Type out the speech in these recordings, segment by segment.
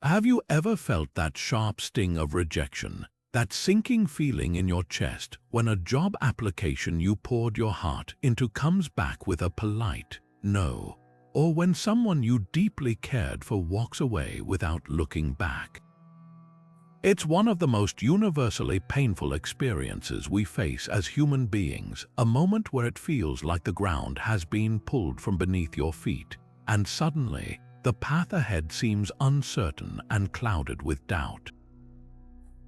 Have you ever felt that sharp sting of rejection, that sinking feeling in your chest when a job application you poured your heart into comes back with a polite no, or when someone you deeply cared for walks away without looking back? It's one of the most universally painful experiences we face as human beings, a moment where it feels like the ground has been pulled from beneath your feet, and suddenly, the path ahead seems uncertain and clouded with doubt.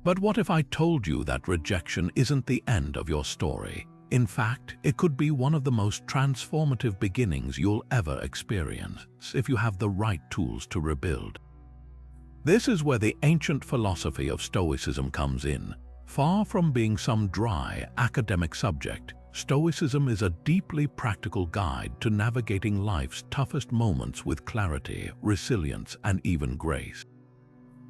But what if I told you that rejection isn't the end of your story? In fact, it could be one of the most transformative beginnings you'll ever experience if you have the right tools to rebuild. This is where the ancient philosophy of Stoicism comes in. Far from being some dry, academic subject, Stoicism is a deeply practical guide to navigating life's toughest moments with clarity, resilience, and even grace.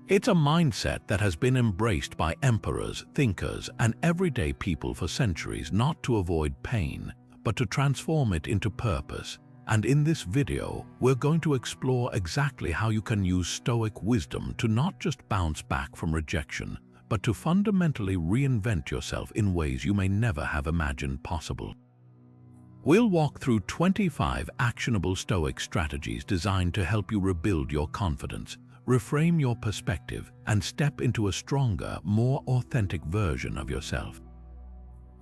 It's a mindset that has been embraced by emperors, thinkers, and everyday people for centuries, not to avoid pain, but to transform it into purpose. And in this video, we're going to explore exactly how you can use Stoic wisdom to not just bounce back from rejection, but to fundamentally reinvent yourself in ways you may never have imagined possible. We'll walk through 25 actionable Stoic strategies designed to help you rebuild your confidence, reframe your perspective, and step into a stronger, more authentic version of yourself.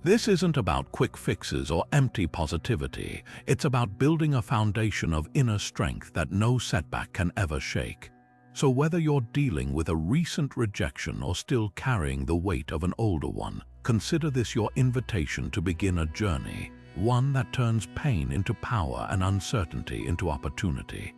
This isn't about quick fixes or empty positivity. It's about building a foundation of inner strength that no setback can ever shake. So whether you're dealing with a recent rejection or still carrying the weight of an older one, consider this your invitation to begin a journey, one that turns pain into power and uncertainty into opportunity.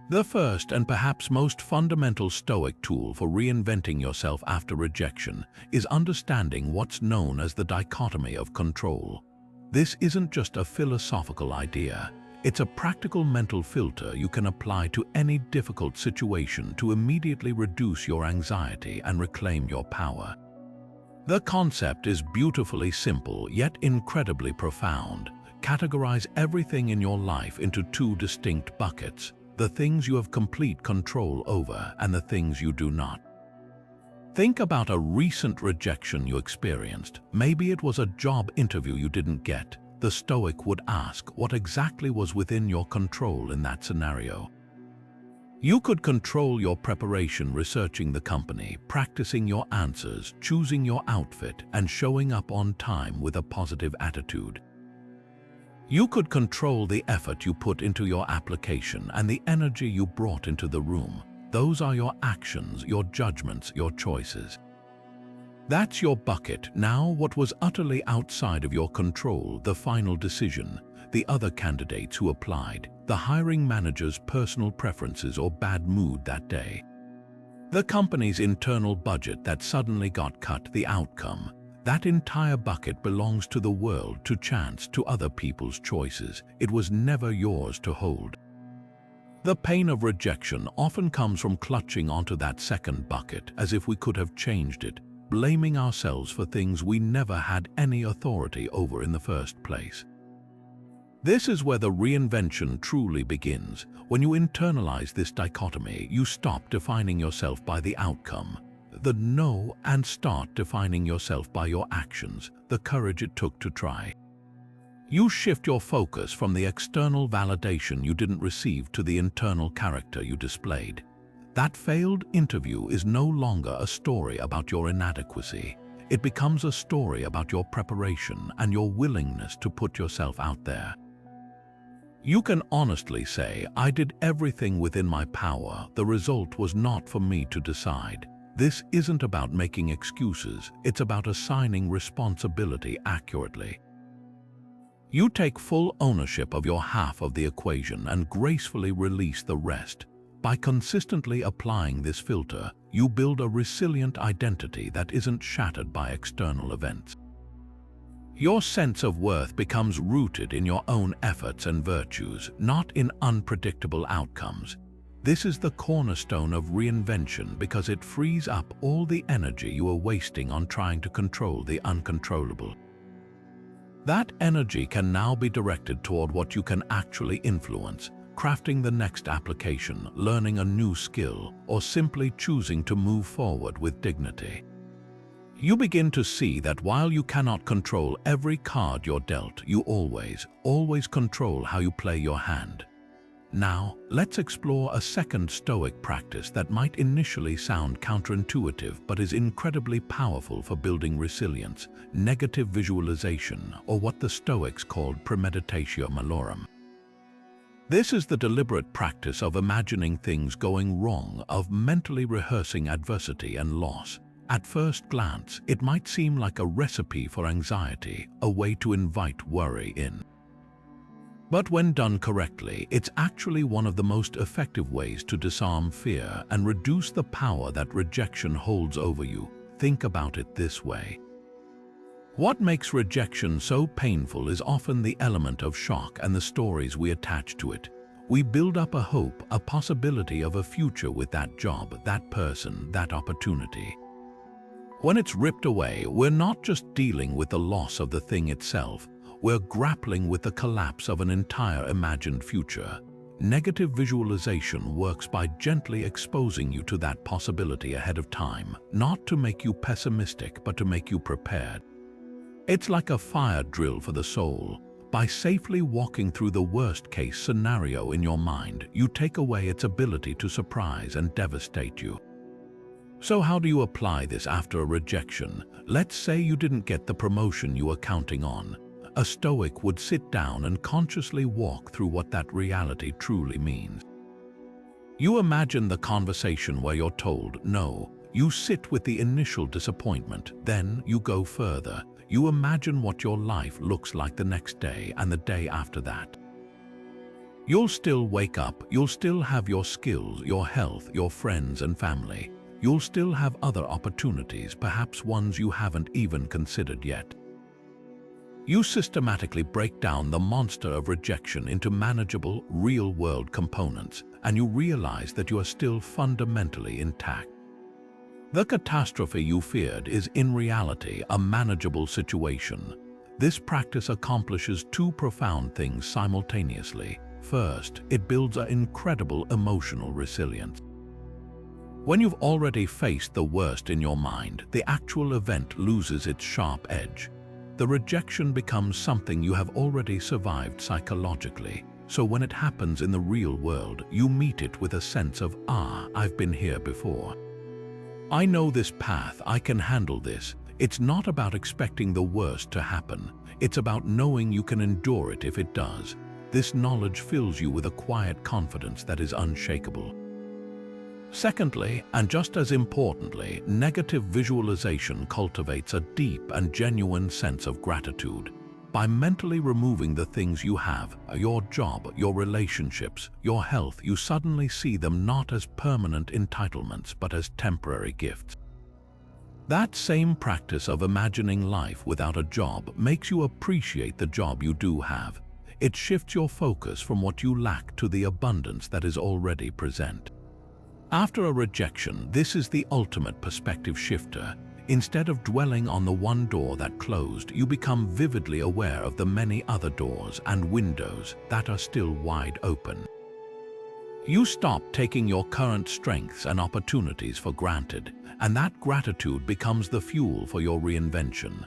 The first and perhaps most fundamental Stoic tool for reinventing yourself after rejection is understanding what's known as the dichotomy of control. This isn't just a philosophical idea. It's a practical mental filter you can apply to any difficult situation to immediately reduce your anxiety and reclaim your power. The concept is beautifully simple yet incredibly profound. Categorize everything in your life into two distinct buckets: the things you have complete control over and the things you do not. Think about a recent rejection you experienced. Maybe it was a job interview you didn't get. The Stoic would ask what exactly was within your control in that scenario. You could control your preparation, researching the company, practicing your answers, choosing your outfit, and showing up on time with a positive attitude. You could control the effort you put into your application and the energy you brought into the room. Those are your actions, your judgments, your choices. That's your bucket. Now, what was utterly outside of your control, the final decision, the other candidates who applied, the hiring manager's personal preferences or bad mood that day, the company's internal budget that suddenly got cut, the outcome. That entire bucket belongs to the world, to chance, to other people's choices. It was never yours to hold. The pain of rejection often comes from clutching onto that second bucket as if we could have changed it, blaming ourselves for things we never had any authority over in the first place. This is where the reinvention truly begins. When you internalize this dichotomy, you stop defining yourself by the outcome, the no, and start defining yourself by your actions, the courage it took to try. You shift your focus from the external validation you didn't receive to the internal character you displayed. That failed interview is no longer a story about your inadequacy. It becomes a story about your preparation and your willingness to put yourself out there. You can honestly say, "I did everything within my power. The result was not for me to decide." This isn't about making excuses. It's about assigning responsibility accurately. You take full ownership of your half of the equation and gracefully release the rest. By consistently applying this filter, you build a resilient identity that isn't shattered by external events. Your sense of worth becomes rooted in your own efforts and virtues, not in unpredictable outcomes. This is the cornerstone of reinvention because it frees up all the energy you are wasting on trying to control the uncontrollable. That energy can now be directed toward what you can actually influence, crafting the next application, learning a new skill, or simply choosing to move forward with dignity. You begin to see that while you cannot control every card you're dealt, you always control how you play your hand. Now, let's explore a second Stoic practice that might initially sound counterintuitive but is incredibly powerful for building resilience: negative visualization, or what the Stoics called premeditatio malorum. This is the deliberate practice of imagining things going wrong, of mentally rehearsing adversity and loss. At first glance, it might seem like a recipe for anxiety, a way to invite worry in. But when done correctly, it's actually one of the most effective ways to disarm fear and reduce the power that rejection holds over you. Think about it this way. What makes rejection so painful is often the element of shock and the stories we attach to it. We build up a hope, a possibility of a future with that job, that person, that opportunity. When it's ripped away, we're not just dealing with the loss of the thing itself, we're grappling with the collapse of an entire imagined future. Negative visualization works by gently exposing you to that possibility ahead of time, not to make you pessimistic, but to make you prepared. It's like a fire drill for the soul. By safely walking through the worst-case scenario in your mind, you take away its ability to surprise and devastate you. So how do you apply this after a rejection? Let's say you didn't get the promotion you were counting on. A Stoic would sit down and consciously walk through what that reality truly means. You imagine the conversation where you're told no. You sit with the initial disappointment, then you go further. You imagine what your life looks like the next day and the day after that. You'll still wake up, you'll still have your skills, your health, your friends and family. You'll still have other opportunities, perhaps ones you haven't even considered yet. You systematically break down the monster of rejection into manageable, real-world components, and you realize that you are still fundamentally intact. The catastrophe you feared is in reality a manageable situation. This practice accomplishes two profound things simultaneously. First, it builds an incredible emotional resilience. When you've already faced the worst in your mind, the actual event loses its sharp edge. The rejection becomes something you have already survived psychologically, so when it happens in the real world, you meet it with a sense of, I've been here before. I know this path, I can handle this. It's not about expecting the worst to happen. It's about knowing you can endure it if it does. This knowledge fills you with a quiet confidence that is unshakable. Secondly, and just as importantly, negative visualization cultivates a deep and genuine sense of gratitude. By mentally removing the things you have, your job, your relationships, your health, you suddenly see them not as permanent entitlements but as temporary gifts. That same practice of imagining life without a job makes you appreciate the job you do have. It shifts your focus from what you lack to the abundance that is already present. After a rejection, this is the ultimate perspective shifter. Instead of dwelling on the one door that closed, you become vividly aware of the many other doors and windows that are still wide open. You stop taking your current strengths and opportunities for granted, and that gratitude becomes the fuel for your reinvention.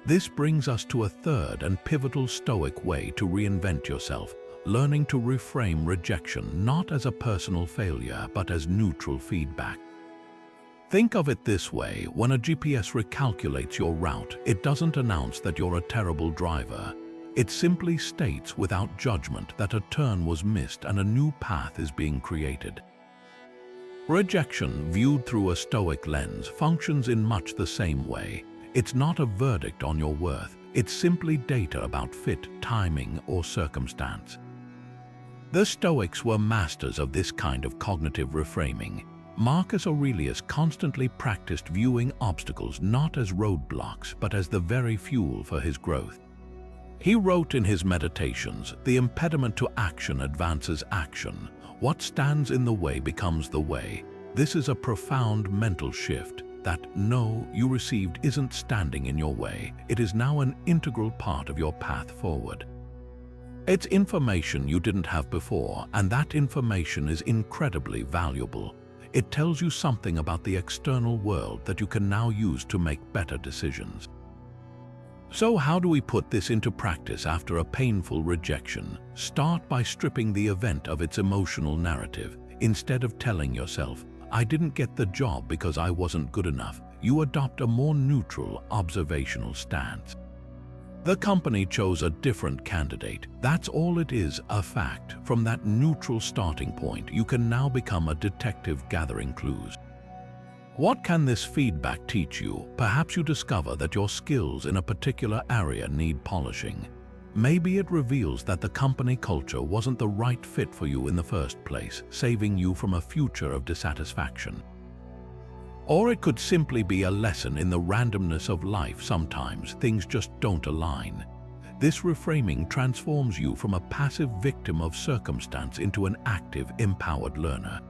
This brings us to a third and pivotal Stoic way to reinvent yourself: learning to reframe rejection not as a personal failure but as neutral feedback. Think of it this way: when a GPS recalculates your route, it doesn't announce that you're a terrible driver. It simply states without judgment that a turn was missed and a new path is being created. Rejection, viewed through a Stoic lens, functions in much the same way. It's not a verdict on your worth, it's simply data about fit, timing, or circumstance. The Stoics were masters of this kind of cognitive reframing. Marcus Aurelius constantly practiced viewing obstacles not as roadblocks but as the very fuel for his growth. He wrote in his Meditations, "The impediment to action advances action. What stands in the way becomes the way." This is a profound mental shift. That no you received isn't standing in your way. It is now an integral part of your path forward. It's information you didn't have before, and that information is incredibly valuable. It tells you something about the external world that you can now use to make better decisions. So how do we put this into practice after a painful rejection? Start by stripping the event of its emotional narrative. Instead of telling yourself, "I didn't get the job because I wasn't good enough," you adopt a more neutral, observational stance. The company chose a different candidate. That's all it is, a fact. From that neutral starting point, you can now become a detective gathering clues. What can this feedback teach you? Perhaps you discover that your skills in a particular area need polishing. Maybe it reveals that the company culture wasn't the right fit for you in the first place, saving you from a future of dissatisfaction. Or it could simply be a lesson in the randomness of life. Sometimes things just don't align. This reframing transforms you from a passive victim of circumstance into an active, empowered learner.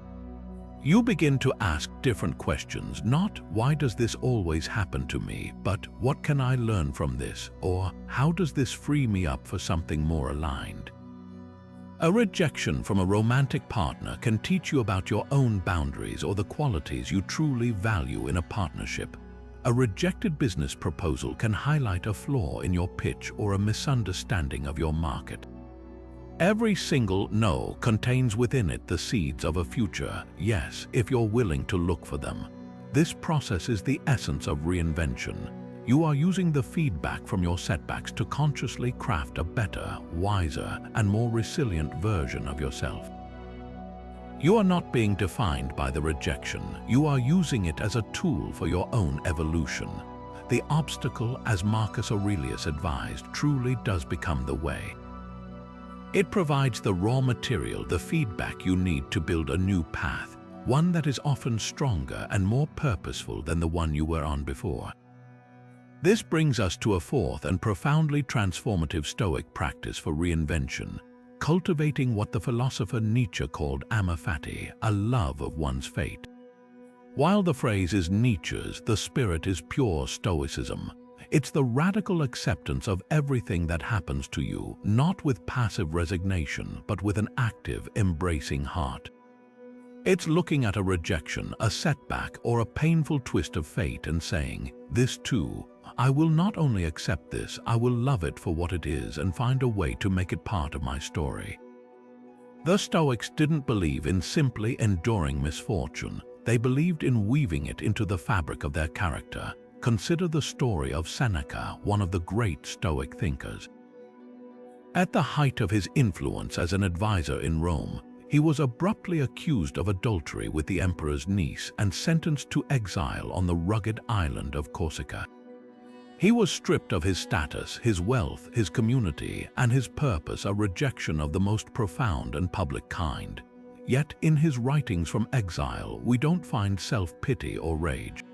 You begin to ask different questions, not "why does this always happen to me?" but "what can I learn from this?" or "how does this free me up for something more aligned?" A rejection from a romantic partner can teach you about your own boundaries or the qualities you truly value in a partnership. A rejected business proposal can highlight a flaw in your pitch or a misunderstanding of your market. Every single no contains within it the seeds of a future yes, if you're willing to look for them. This process is the essence of reinvention. You are using the feedback from your setbacks to consciously craft a better, wiser, and more resilient version of yourself. You are not being defined by the rejection. You are using it as a tool for your own evolution. The obstacle, as Marcus Aurelius advised, truly does become the way. It provides the raw material, the feedback you need to build a new path, one that is often stronger and more purposeful than the one you were on before. This brings us to a fourth and profoundly transformative Stoic practice for reinvention, cultivating what the philosopher Nietzsche called Amor, Fati, a love of one's fate. While the phrase is Nietzsche's, the spirit is pure Stoicism. It's the radical acceptance of everything that happens to you, not with passive resignation, but with an active, embracing heart. It's looking at a rejection, a setback, or a painful twist of fate and saying, "This too, I will not only accept this, I will love it for what it is and find a way to make it part of my story." The Stoics didn't believe in simply enduring misfortune. They believed in weaving it into the fabric of their character. Consider the story of Seneca, one of the great Stoic thinkers. At the height of his influence as an advisor in Rome, he was abruptly accused of adultery with the emperor's niece and sentenced to exile on the rugged island of Corsica. He was stripped of his status, his wealth, his community, and his purpose, a rejection of the most profound and public kind. Yet in his writings from exile, we don't find self-pity or rage.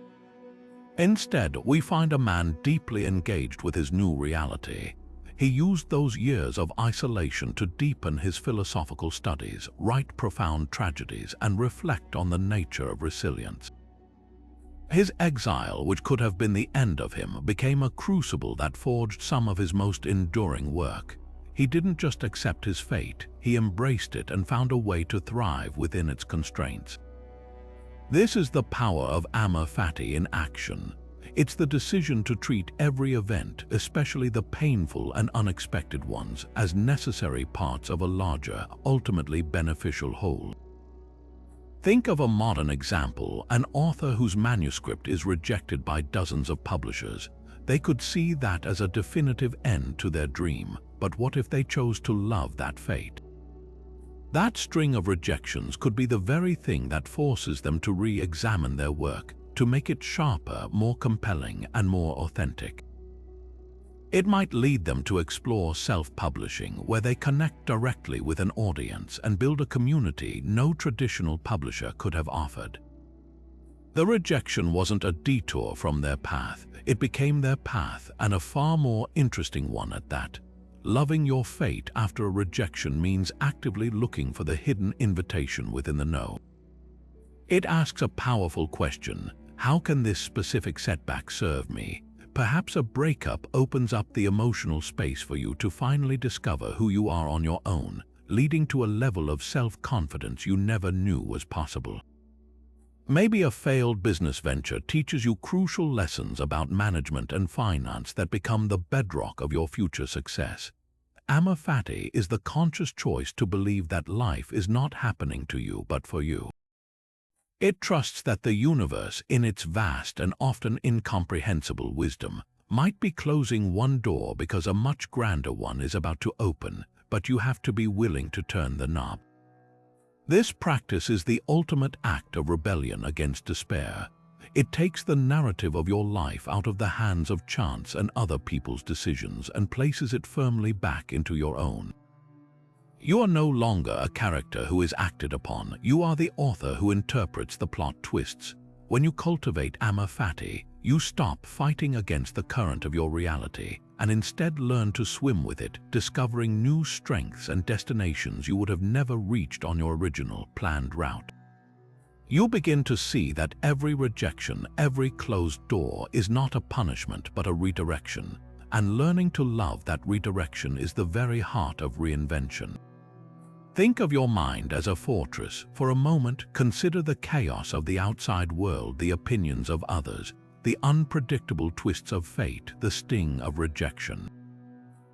Instead, we find a man deeply engaged with his new reality. He used those years of isolation to deepen his philosophical studies, write profound tragedies, and reflect on the nature of resilience. His exile, which could have been the end of him, became a crucible that forged some of his most enduring work. He didn't just accept his fate, he embraced it and found a way to thrive within its constraints. This is the power of Amor Fati in action. It's the decision to treat every event, especially the painful and unexpected ones, as necessary parts of a larger, ultimately beneficial whole. Think of a modern example, an author whose manuscript is rejected by dozens of publishers. They could see that as a definitive end to their dream, but what if they chose to love that fate? That string of rejections could be the very thing that forces them to re-examine their work, to make it sharper, more compelling, and more authentic. It might lead them to explore self-publishing, where they connect directly with an audience and build a community no traditional publisher could have offered. The rejection wasn't a detour from their path, it became their path, and a far more interesting one at that. Loving your fate after a rejection means actively looking for the hidden invitation within the no. It asks a powerful question: how can this specific setback serve me? Perhaps a breakup opens up the emotional space for you to finally discover who you are on your own, leading to a level of self-confidence you never knew was possible. Maybe a failed business venture teaches you crucial lessons about management and finance that become the bedrock of your future success. Amor Fati is the conscious choice to believe that life is not happening to you but for you. It trusts that the universe, in its vast and often incomprehensible wisdom, might be closing one door because a much grander one is about to open, but you have to be willing to turn the knob. This practice is the ultimate act of rebellion against despair. It takes the narrative of your life out of the hands of chance and other people's decisions and places it firmly back into your own. You are no longer a character who is acted upon. You are the author who interprets the plot twists. When you cultivate Amor Fati, you stop fighting against the current of your reality and instead learn to swim with it, discovering new strengths and destinations you would have never reached on your original planned route. You'll begin to see that every rejection, every closed door is not a punishment but a redirection, and learning to love that redirection is the very heart of reinvention. Think of your mind as a fortress. For a moment, consider the chaos of the outside world, the opinions of others, the unpredictable twists of fate, the sting of rejection.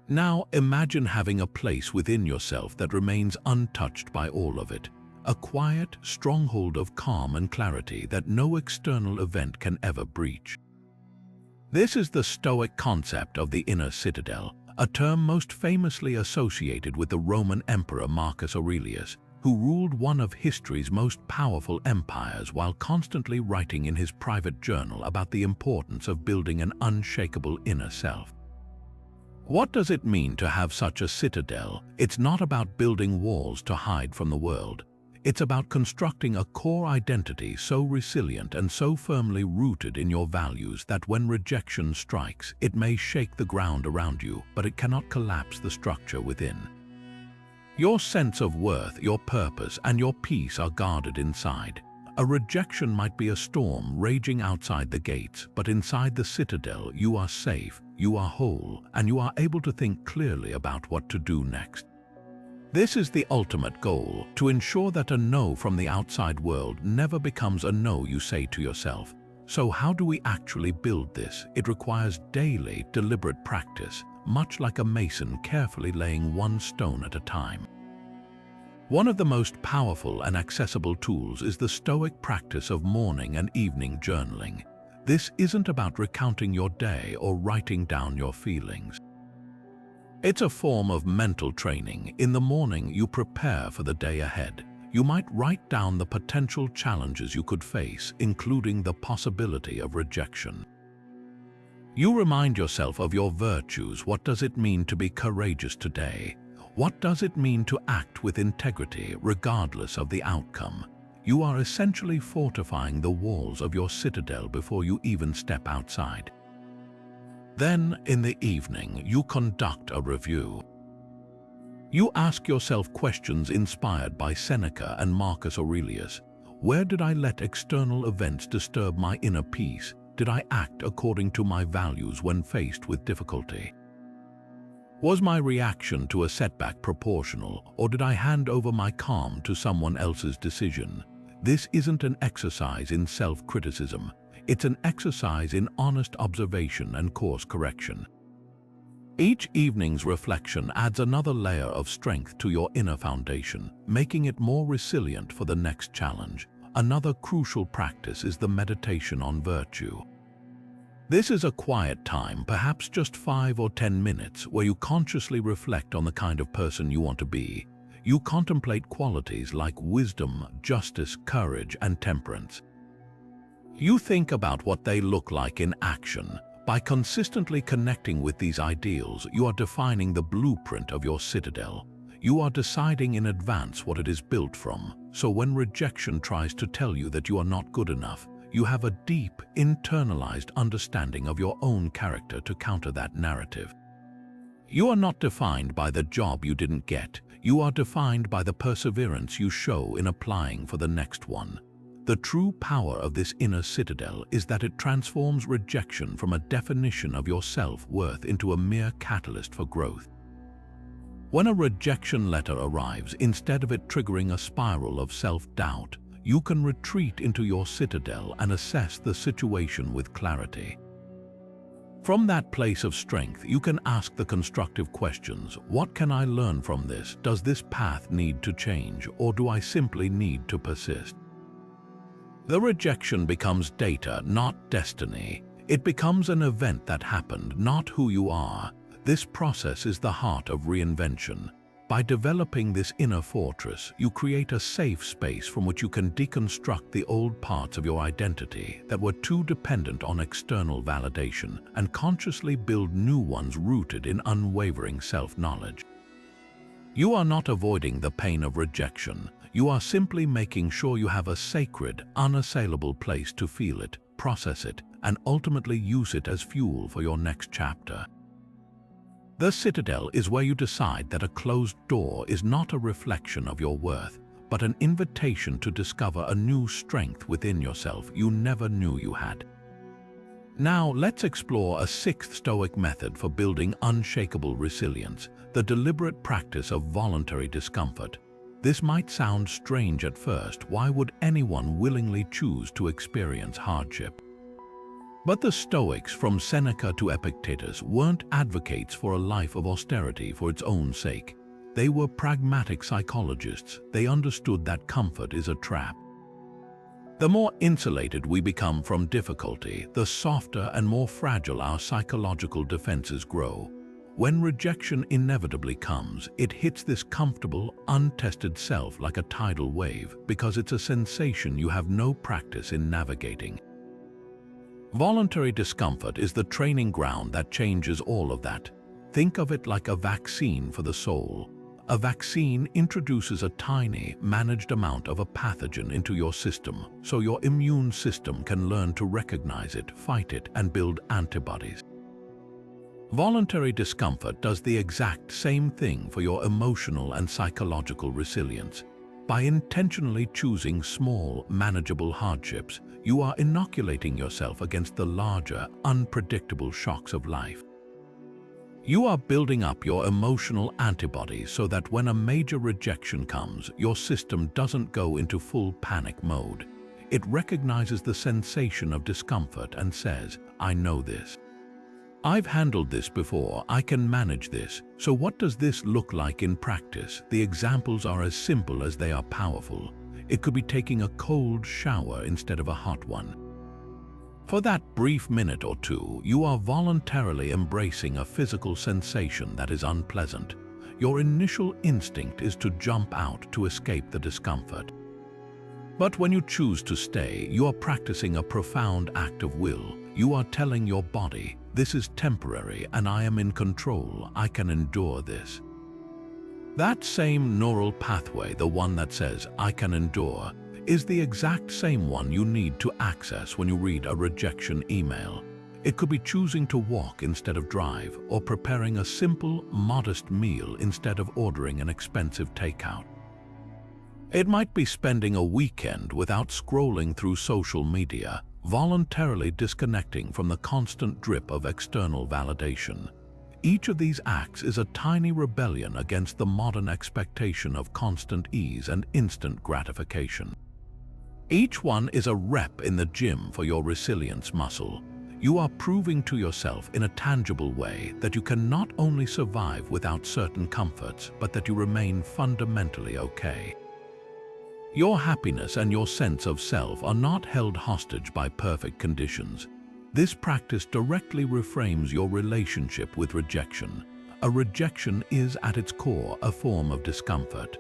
Now imagine having a place within yourself that remains untouched by all of it, a quiet stronghold of calm and clarity that no external event can ever breach. This is the Stoic concept of the inner citadel, a term most famously associated with the Roman Emperor Marcus Aurelius, who ruled one of history's most powerful empires while constantly writing in his private journal about the importance of building an unshakable inner self. What does it mean to have such a citadel? It's not about building walls to hide from the world. It's about constructing a core identity so resilient and so firmly rooted in your values that when rejection strikes, it may shake the ground around you, but it cannot collapse the structure within. Your sense of worth, your purpose, and your peace are guarded inside. A rejection might be a storm raging outside the gates, but inside the citadel you are safe, you are whole, and you are able to think clearly about what to do next. This is the ultimate goal, to ensure that a no from the outside world never becomes a no you say to yourself. So how do we actually build this? It requires daily, deliberate practice, much like a mason carefully laying one stone at a time. One of the most powerful and accessible tools is the Stoic practice of morning and evening journaling. This isn't about recounting your day or writing down your feelings. It's a form of mental training. In the morning, you prepare for the day ahead. You might write down the potential challenges you could face, including the possibility of rejection. You remind yourself of your virtues. What does it mean to be courageous today? What does it mean to act with integrity, regardless of the outcome? You are essentially fortifying the walls of your citadel before you even step outside. Then, in the evening, you conduct a review. You ask yourself questions inspired by Seneca and Marcus Aurelius. Where did I let external events disturb my inner peace? Did I act according to my values when faced with difficulty? Was my reaction to a setback proportional, or did I hand over my calm to someone else's decision? This isn't an exercise in self-criticism. It's an exercise in honest observation and course correction. Each evening's reflection adds another layer of strength to your inner foundation, making it more resilient for the next challenge. Another crucial practice is the meditation on virtue. This is a quiet time, perhaps just 5 or 10 minutes, where you consciously reflect on the kind of person you want to be. You contemplate qualities like wisdom, justice, courage, and temperance. You think about what they look like in action. By consistently connecting with these ideals, you are defining the blueprint of your citadel. You are deciding in advance what it is built from, so when rejection tries to tell you that you are not good enough, you have a deep, internalized understanding of your own character to counter that narrative. You are not defined by the job you didn't get. You are defined by the perseverance you show in applying for the next one. The true power of this inner citadel is that it transforms rejection from a definition of your self-worth into a mere catalyst for growth. When a rejection letter arrives, instead of it triggering a spiral of self-doubt, you can retreat into your citadel and assess the situation with clarity. From that place of strength, you can ask the constructive questions. What can I learn from this? Does this path need to change, or do I simply need to persist? The rejection becomes data, not destiny. It becomes an event that happened, not who you are. This process is the heart of reinvention. By developing this inner fortress, you create a safe space from which you can deconstruct the old parts of your identity that were too dependent on external validation and consciously build new ones rooted in unwavering self-knowledge. You are not avoiding the pain of rejection. You are simply making sure you have a sacred, unassailable place to feel it, process it, and ultimately use it as fuel for your next chapter. The citadel is where you decide that a closed door is not a reflection of your worth, but an invitation to discover a new strength within yourself you never knew you had. Now, let's explore a sixth Stoic method for building unshakable resilience, the deliberate practice of voluntary discomfort. This might sound strange at first. Why would anyone willingly choose to experience hardship? But the Stoics, from Seneca to Epictetus, weren't advocates for a life of austerity for its own sake. They were pragmatic psychologists. They understood that comfort is a trap. The more insulated we become from difficulty, the softer and more fragile our psychological defenses grow. When rejection inevitably comes, it hits this comfortable, untested self like a tidal wave because it's a sensation you have no practice in navigating. Voluntary discomfort is the training ground that changes all of that. Think of it like a vaccine for the soul. A vaccine introduces a tiny, managed amount of a pathogen into your system, so your immune system can learn to recognize it, fight it, and build antibodies. Voluntary discomfort does the exact same thing for your emotional and psychological resilience. By intentionally choosing small, manageable hardships, you are inoculating yourself against the larger, unpredictable shocks of life. You are building up your emotional antibodies so that when a major rejection comes, your system doesn't go into full panic mode. It recognizes the sensation of discomfort and says, I know this. I've handled this before, I can manage this. So what does this look like in practice? The examples are as simple as they are powerful. It could be taking a cold shower instead of a hot one. For that brief minute or two, you are voluntarily embracing a physical sensation that is unpleasant. Your initial instinct is to jump out to escape the discomfort. But when you choose to stay, you are practicing a profound act of will. You are telling your body, this is temporary and I am in control, I can endure this. That same neural pathway, the one that says, I can endure, is the exact same one you need to access when you read a rejection email. It could be choosing to walk instead of drive, or preparing a simple, modest meal instead of ordering an expensive takeout. It might be spending a weekend without scrolling through social media, voluntarily disconnecting from the constant drip of external validation. Each of these acts is a tiny rebellion against the modern expectation of constant ease and instant gratification. Each one is a rep in the gym for your resilience muscle. You are proving to yourself in a tangible way that you can not only survive without certain comforts, but that you remain fundamentally okay. Your happiness and your sense of self are not held hostage by perfect conditions. This practice directly reframes your relationship with rejection. A rejection is, at its core, a form of discomfort.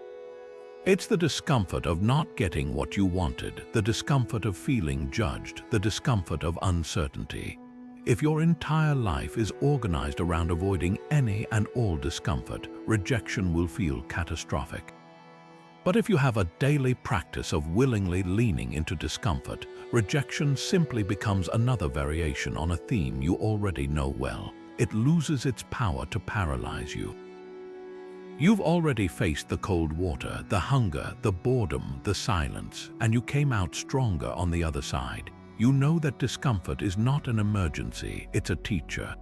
It's the discomfort of not getting what you wanted, the discomfort of feeling judged, the discomfort of uncertainty. If your entire life is organized around avoiding any and all discomfort, rejection will feel catastrophic. But if you have a daily practice of willingly leaning into discomfort, rejection simply becomes another variation on a theme you already know well. It loses its power to paralyze you. You've already faced the cold water, the hunger, the boredom, the silence, and you came out stronger on the other side. You know that discomfort is not an emergency, it's a teacher.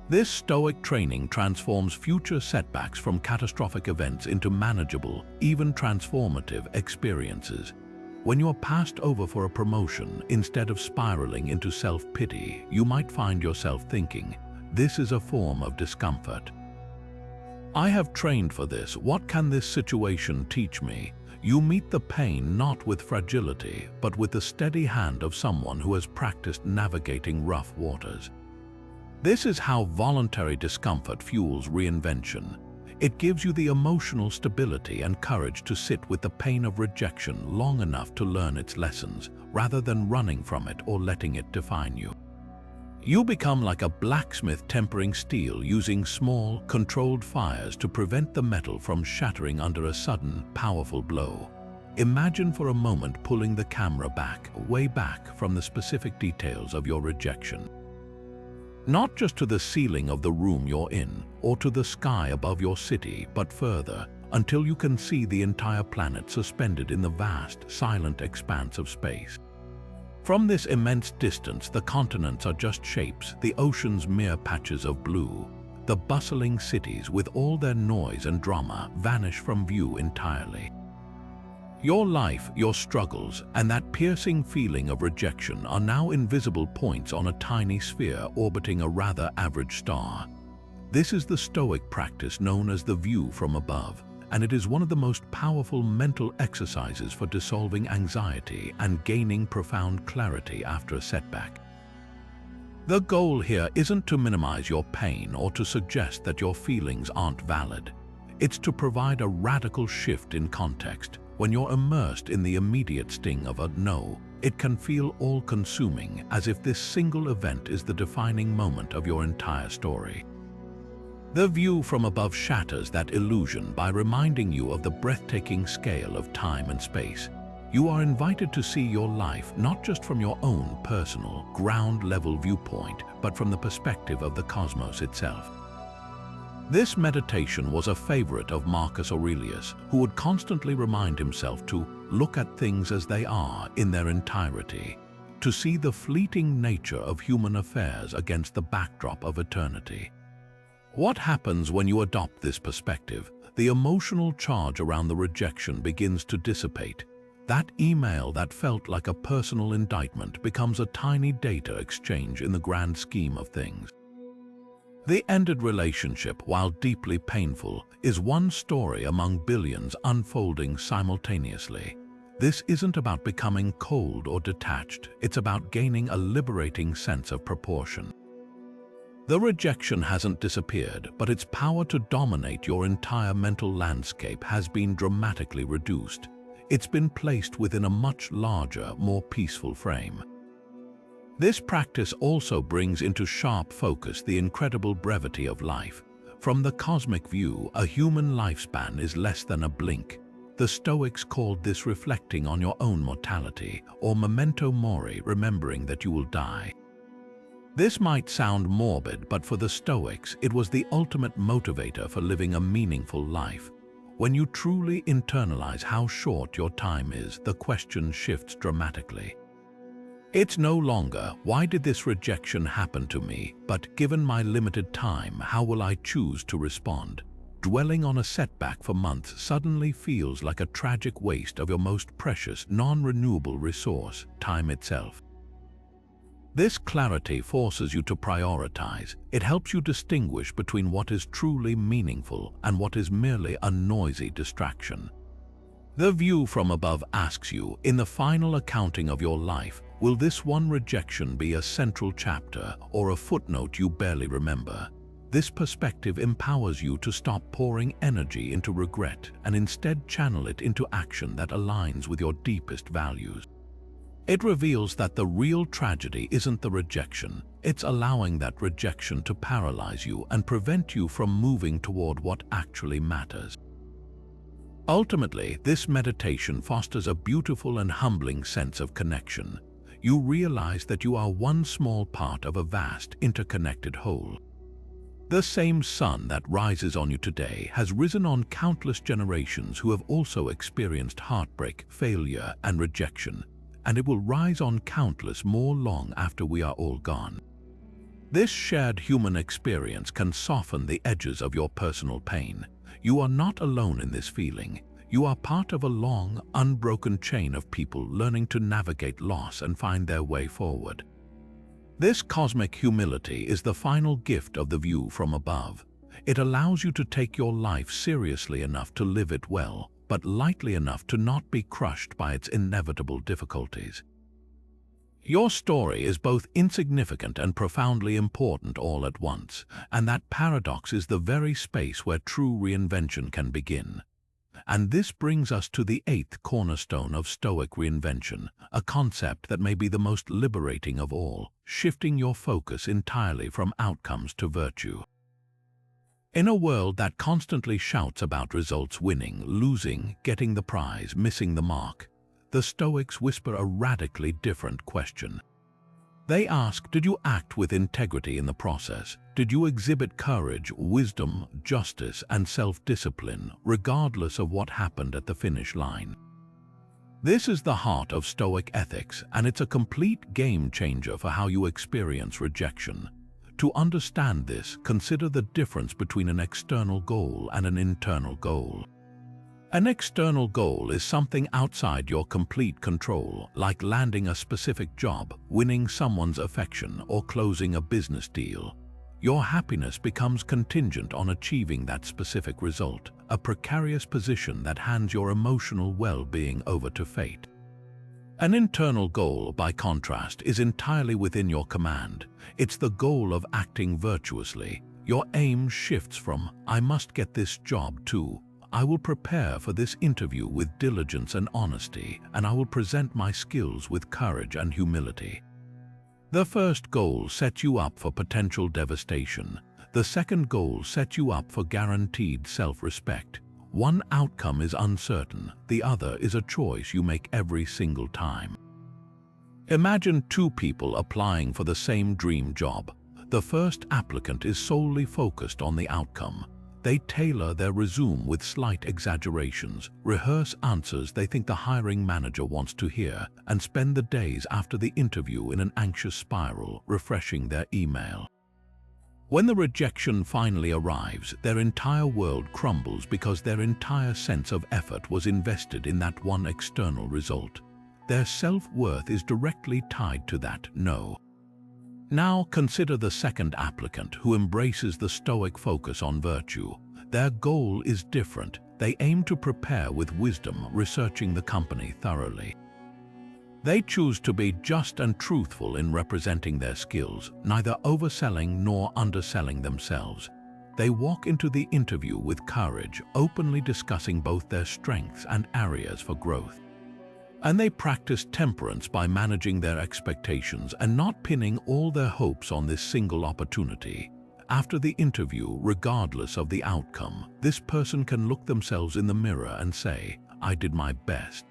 This Stoic training transforms future setbacks from catastrophic events into manageable, even transformative experiences. When you're passed over for a promotion, instead of spiraling into self-pity, you might find yourself thinking, "This is a form of discomfort. I have trained for this. What can this situation teach me?" You meet the pain not with fragility, but with the steady hand of someone who has practiced navigating rough waters. This is how voluntary discomfort fuels reinvention. It gives you the emotional stability and courage to sit with the pain of rejection long enough to learn its lessons, rather than running from it or letting it define you. You become like a blacksmith tempering steel, using small, controlled fires to prevent the metal from shattering under a sudden, powerful blow. Imagine for a moment pulling the camera back, way back from the specific details of your rejection. Not just to the ceiling of the room you're in, or to the sky above your city, but further, until you can see the entire planet suspended in the vast, silent expanse of space. From this immense distance, the continents are just shapes, the oceans mere patches of blue. The bustling cities, with all their noise and drama, vanish from view entirely. Your life, your struggles, and that piercing feeling of rejection are now invisible points on a tiny sphere orbiting a rather average star. This is the Stoic practice known as the view from above, and it is one of the most powerful mental exercises for dissolving anxiety and gaining profound clarity after a setback. The goal here isn't to minimize your pain or to suggest that your feelings aren't valid. It's to provide a radical shift in context. When you're immersed in the immediate sting of a no, it can feel all-consuming, as if this single event is the defining moment of your entire story. The view from above shatters that illusion by reminding you of the breathtaking scale of time and space. You are invited to see your life not just from your own personal, ground-level viewpoint, but from the perspective of the cosmos itself. This meditation was a favorite of Marcus Aurelius, who would constantly remind himself to look at things as they are in their entirety, to see the fleeting nature of human affairs against the backdrop of eternity. What happens when you adopt this perspective? The emotional charge around the rejection begins to dissipate. That email that felt like a personal indictment becomes a tiny data exchange in the grand scheme of things. The ended relationship, while deeply painful, is one story among billions unfolding simultaneously. This isn't about becoming cold or detached, it's about gaining a liberating sense of proportion. The rejection hasn't disappeared, but its power to dominate your entire mental landscape has been dramatically reduced. It's been placed within a much larger, more peaceful frame. This practice also brings into sharp focus the incredible brevity of life. From the cosmic view, a human lifespan is less than a blink. The Stoics called this reflecting on your own mortality, or memento mori, remembering that you will die. This might sound morbid, but for the Stoics, it was the ultimate motivator for living a meaningful life. When you truly internalize how short your time is, the question shifts dramatically. It's no longer, "Why did this rejection happen to me?" but "Given my limited time, how will I choose to respond?" Dwelling on a setback for months suddenly feels like a tragic waste of your most precious, non-renewable resource, time itself. This clarity forces you to prioritize. It helps you distinguish between what is truly meaningful and what is merely a noisy distraction. The view from above asks you, in the final accounting of your life, will this one rejection be a central chapter or a footnote you barely remember? This perspective empowers you to stop pouring energy into regret and instead channel it into action that aligns with your deepest values. It reveals that the real tragedy isn't the rejection, it's allowing that rejection to paralyze you and prevent you from moving toward what actually matters. Ultimately, this meditation fosters a beautiful and humbling sense of connection. You realize that you are one small part of a vast, interconnected whole. The same sun that rises on you today has risen on countless generations who have also experienced heartbreak, failure, and rejection, and it will rise on countless more long after we are all gone. This shared human experience can soften the edges of your personal pain. You are not alone in this feeling. You are part of a long, unbroken chain of people learning to navigate loss and find their way forward. This cosmic humility is the final gift of the view from above. It allows you to take your life seriously enough to live it well, but lightly enough to not be crushed by its inevitable difficulties. Your story is both insignificant and profoundly important all at once, and that paradox is the very space where true reinvention can begin. And this brings us to the 8th cornerstone of Stoic reinvention, a concept that may be the most liberating of all, shifting your focus entirely from outcomes to virtue. In a world that constantly shouts about results, winning, losing, getting the prize, missing the mark, the Stoics whisper a radically different question. They ask, did you act with integrity in the process? Did you exhibit courage, wisdom, justice, and self-discipline, regardless of what happened at the finish line? This is the heart of Stoic ethics, and it's a complete game changer for how you experience rejection. To understand this, consider the difference between an external goal and an internal goal. An external goal is something outside your complete control, like landing a specific job, winning someone's affection, or closing a business deal. Your happiness becomes contingent on achieving that specific result, a precarious position that hands your emotional well-being over to fate. An internal goal, by contrast, is entirely within your command. It's the goal of acting virtuously. Your aim shifts from, I must get this job, to, I will prepare for this interview with diligence and honesty, and I will present my skills with courage and humility. The first goal sets you up for potential devastation. The second goal sets you up for guaranteed self-respect. One outcome is uncertain, the other is a choice you make every single time. Imagine two people applying for the same dream job. The first applicant is solely focused on the outcome. They tailor their resume with slight exaggerations, rehearse answers they think the hiring manager wants to hear, and spend the days after the interview in an anxious spiral, refreshing their email. When the rejection finally arrives, their entire world crumbles because their entire sense of effort was invested in that one external result. Their self-worth is directly tied to that no. Now consider the second applicant who embraces the Stoic focus on virtue. Their goal is different. They aim to prepare with wisdom, researching the company thoroughly. They choose to be just and truthful in representing their skills, neither overselling nor underselling themselves. They walk into the interview with courage, openly discussing both their strengths and areas for growth. And they practice temperance by managing their expectations and not pinning all their hopes on this single opportunity. After the interview, regardless of the outcome, this person can look themselves in the mirror and say, I did my best.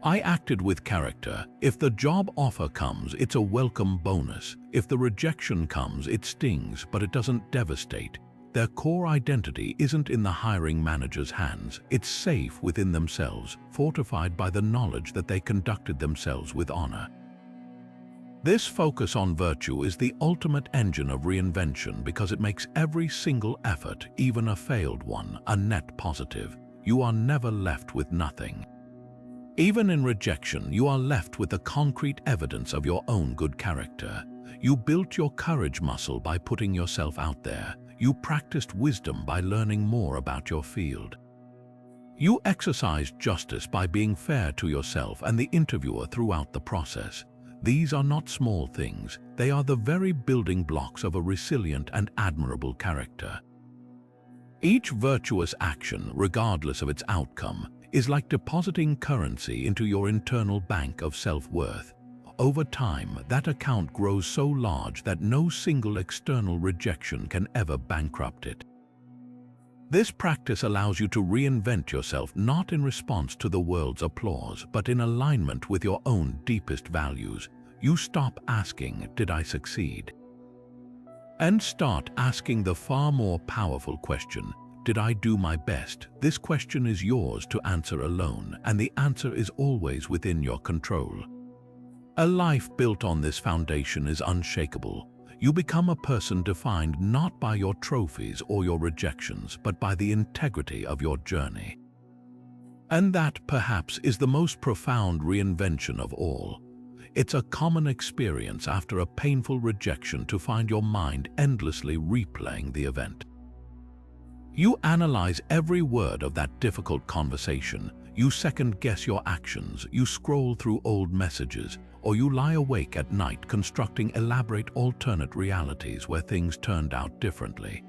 I acted with character. If the job offer comes, it's a welcome bonus. If the rejection comes, it stings, but it doesn't devastate. Their core identity isn't in the hiring manager's hands. It's safe within themselves, fortified by the knowledge that they conducted themselves with honor. This focus on virtue is the ultimate engine of reinvention because it makes every single effort, even a failed one, a net positive. You are never left with nothing. Even in rejection, you are left with the concrete evidence of your own good character. You built your courage muscle by putting yourself out there. You practiced wisdom by learning more about your field. You exercised justice by being fair to yourself and the interviewer throughout the process. These are not small things. They are the very building blocks of a resilient and admirable character. Each virtuous action, regardless of its outcome, is like depositing currency into your internal bank of self-worth. Over time, that account grows so large that no single external rejection can ever bankrupt it. This practice allows you to reinvent yourself not in response to the world's applause, but in alignment with your own deepest values. You stop asking, did I succeed? And start asking the far more powerful question, did I do my best? This question is yours to answer alone, and the answer is always within your control. A life built on this foundation is unshakable. You become a person defined not by your trophies or your rejections, but by the integrity of your journey. And that, perhaps, is the most profound reinvention of all. It's a common experience after a painful rejection to find your mind endlessly replaying the event. You analyze every word of that difficult conversation. You second-guess your actions. You scroll through old messages, or you lie awake at night constructing elaborate alternate realities where things turned out differently.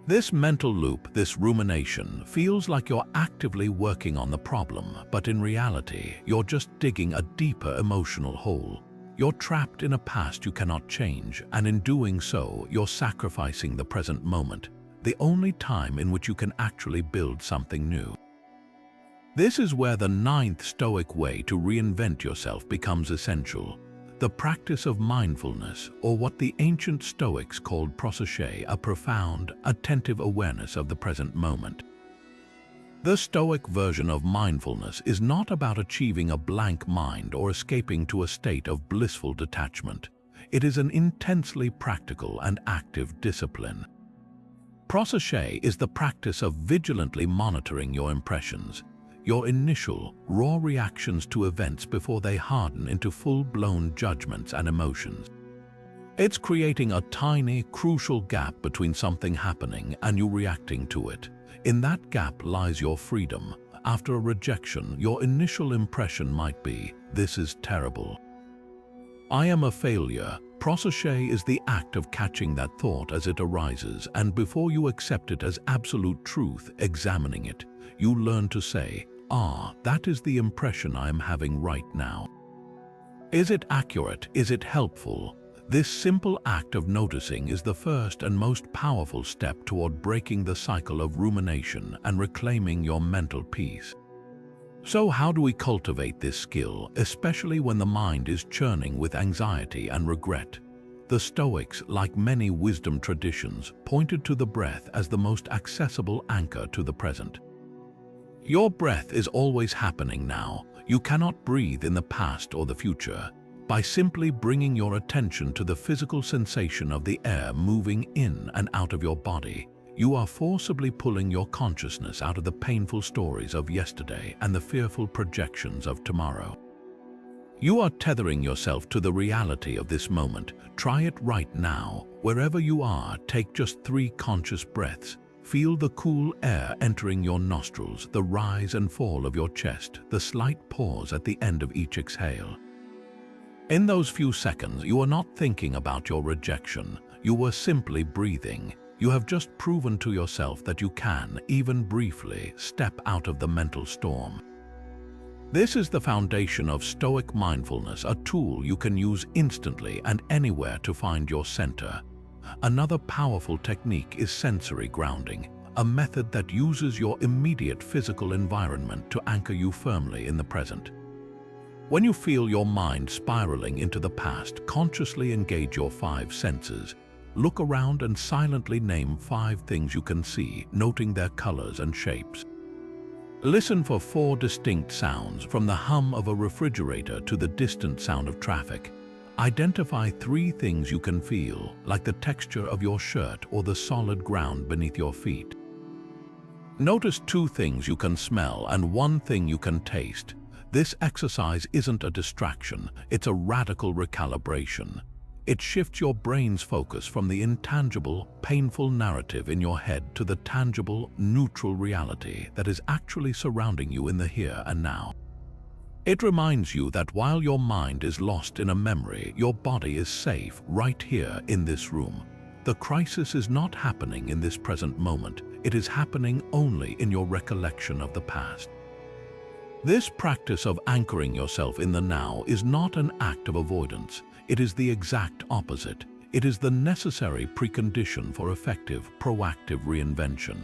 This mental loop, this rumination, feels like you're actively working on the problem, but in reality, you're just digging a deeper emotional hole. You're trapped in a past you cannot change, and in doing so, you're sacrificing the present moment, the only time in which you can actually build something new. This is where the 9th Stoic way to reinvent yourself becomes essential. The practice of mindfulness, or what the ancient Stoics called proseuche, a profound, attentive awareness of the present moment. The Stoic version of mindfulness is not about achieving a blank mind or escaping to a state of blissful detachment. It is an intensely practical and active discipline. Proseuche is the practice of vigilantly monitoring your impressions, your initial, raw reactions to events before they harden into full-blown judgments and emotions. It's creating a tiny, crucial gap between something happening and you reacting to it. In that gap lies your freedom. After a rejection, your initial impression might be, "This is terrible. I am a failure." Proseuche is the act of catching that thought as it arises, and before you accept it as absolute truth, examining it, you learn to say, that is the impression I am having right now. Is it accurate? Is it helpful? This simple act of noticing is the first and most powerful step toward breaking the cycle of rumination and reclaiming your mental peace. So how do we cultivate this skill, especially when the mind is churning with anxiety and regret? The Stoics, like many wisdom traditions, pointed to the breath as the most accessible anchor to the present. Your breath is always happening now. You cannot breathe in the past or the future. By simply bringing your attention to the physical sensation of the air moving in and out of your body, you are forcibly pulling your consciousness out of the painful stories of yesterday and the fearful projections of tomorrow. You are tethering yourself to the reality of this moment. Try it right now. Wherever you are, take just 3 conscious breaths. Feel the cool air entering your nostrils, the rise and fall of your chest, the slight pause at the end of each exhale. In those few seconds, you are not thinking about your rejection. You were simply breathing. You have just proven to yourself that you can, even briefly, step out of the mental storm. This is the foundation of Stoic mindfulness, a tool you can use instantly and anywhere to find your center. Another powerful technique is sensory grounding, a method that uses your immediate physical environment to anchor you firmly in the present. When you feel your mind spiraling into the past, consciously engage your 5 senses. Look around and silently name 5 things you can see, noting their colors and shapes. Listen for 4 distinct sounds, from the hum of a refrigerator to the distant sound of traffic. Identify 3 things you can feel, like the texture of your shirt or the solid ground beneath your feet. Notice 2 things you can smell and 1 thing you can taste. This exercise isn't a distraction, it's a radical recalibration. It shifts your brain's focus from the intangible, painful narrative in your head to the tangible, neutral reality that is actually surrounding you in the here and now. It reminds you that while your mind is lost in a memory, your body is safe right here in this room. The crisis is not happening in this present moment. It is happening only in your recollection of the past. This practice of anchoring yourself in the now is not an act of avoidance. It is the exact opposite. It is the necessary precondition for effective, proactive reinvention.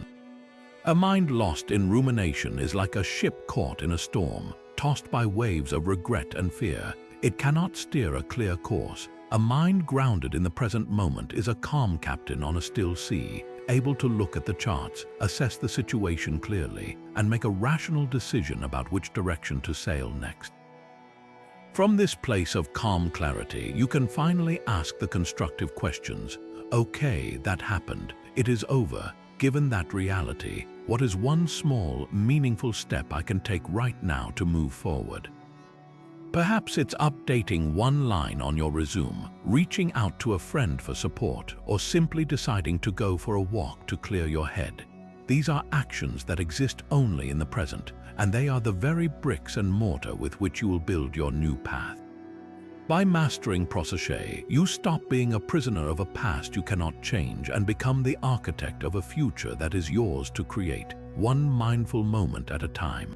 A mind lost in rumination is like a ship caught in a storm, tossed by waves of regret and fear. It cannot steer a clear course. A mind grounded in the present moment is a calm captain on a still sea, able to look at the charts, assess the situation clearly, and make a rational decision about which direction to sail next. From this place of calm clarity, you can finally ask the constructive questions. Okay, that happened. It is over. Given that reality, what is one small, meaningful step I can take right now to move forward? Perhaps it's updating one line on your resume, reaching out to a friend for support, or simply deciding to go for a walk to clear your head. These are actions that exist only in the present, and they are the very bricks and mortar with which you will build your new path. By mastering procession, you stop being a prisoner of a past you cannot change and become the architect of a future that is yours to create, one mindful moment at a time.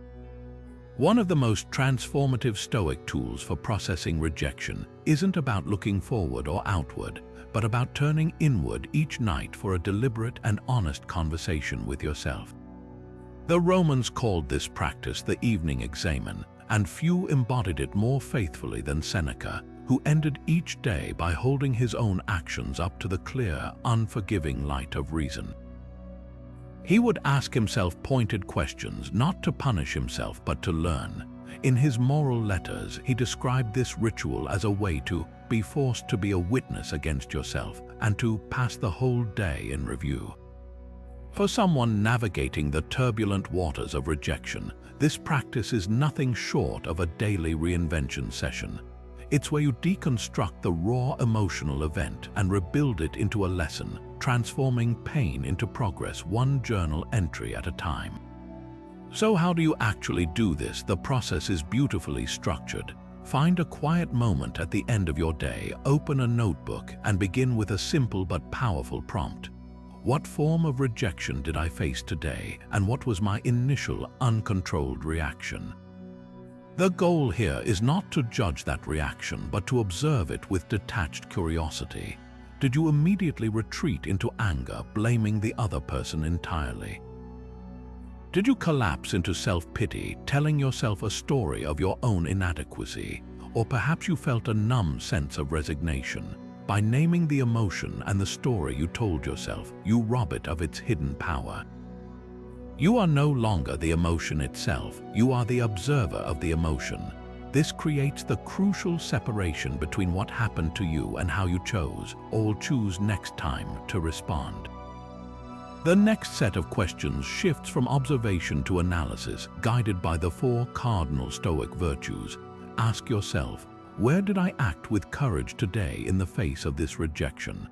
One of the most transformative Stoic tools for processing rejection isn't about looking forward or outward, but about turning inward each night for a deliberate and honest conversation with yourself. The Romans called this practice the evening examen, and few embodied it more faithfully than Seneca, who ended each day by holding his own actions up to the clear, unforgiving light of reason. He would ask himself pointed questions, not to punish himself, but to learn. In his moral letters, he described this ritual as a way to be forced to be a witness against yourself and to pass the whole day in review. For someone navigating the turbulent waters of rejection, this practice is nothing short of a daily reinvention session. It's where you deconstruct the raw emotional event and rebuild it into a lesson, transforming pain into progress, one journal entry at a time. So how do you actually do this? The process is beautifully structured. Find a quiet moment at the end of your day, open a notebook, and begin with a simple but powerful prompt. What form of rejection did I face today, and what was my initial uncontrolled reaction? The goal here is not to judge that reaction, but to observe it with detached curiosity. Did you immediately retreat into anger, blaming the other person entirely? Did you collapse into self-pity, telling yourself a story of your own inadequacy? Or perhaps you felt a numb sense of resignation. By naming the emotion and the story you told yourself, you rob it of its hidden power. You are no longer the emotion itself, you are the observer of the emotion. This creates the crucial separation between what happened to you and how you chose, or will choose next time, to respond. The next set of questions shifts from observation to analysis, guided by the 4 cardinal Stoic virtues. Ask yourself, where did I act with courage today in the face of this rejection?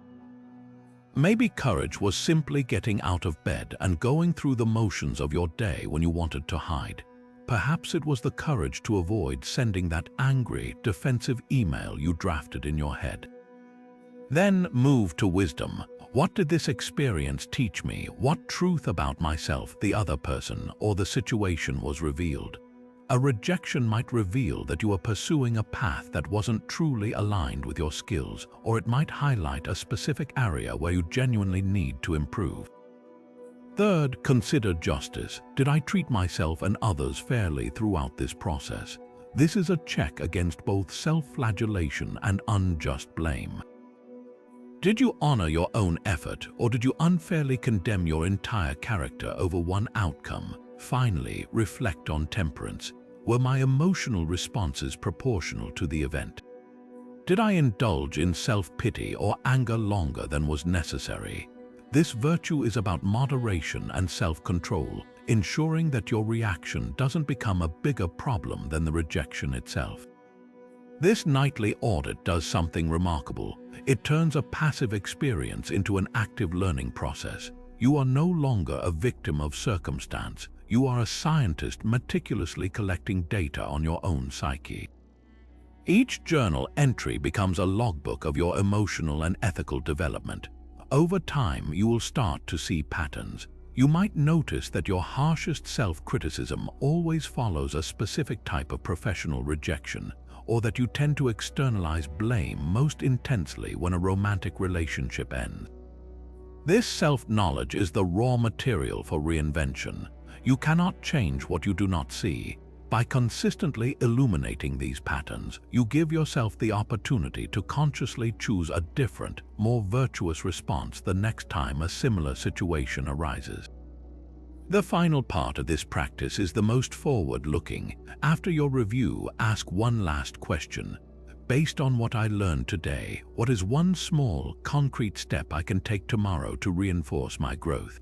Maybe courage was simply getting out of bed and going through the motions of your day when you wanted to hide. Perhaps it was the courage to avoid sending that angry, defensive email you drafted in your head. Then move to wisdom. What did this experience teach me? What truth about myself, the other person, or the situation was revealed? A rejection might reveal that you are pursuing a path that wasn't truly aligned with your skills, or it might highlight a specific area where you genuinely need to improve. Third, consider justice. Did I treat myself and others fairly throughout this process? This is a check against both self-flagellation and unjust blame. Did you honor your own effort, or did you unfairly condemn your entire character over one outcome? Finally, reflect on temperance. Were my emotional responses proportional to the event? Did I indulge in self-pity or anger longer than was necessary? This virtue is about moderation and self-control, ensuring that your reaction doesn't become a bigger problem than the rejection itself. This nightly audit does something remarkable. It turns a passive experience into an active learning process. You are no longer a victim of circumstance. You are a scientist meticulously collecting data on your own psyche. Each journal entry becomes a logbook of your emotional and ethical development. Over time, you will start to see patterns. You might notice that your harshest self-criticism always follows a specific type of professional rejection, or that you tend to externalize blame most intensely when a romantic relationship ends. This self-knowledge is the raw material for reinvention. You cannot change what you do not see. By consistently illuminating these patterns, you give yourself the opportunity to consciously choose a different, more virtuous response the next time a similar situation arises. The final part of this practice is the most forward-looking. After your review, ask one last question. Based on what I learned today, what is one small, concrete step I can take tomorrow to reinforce my growth?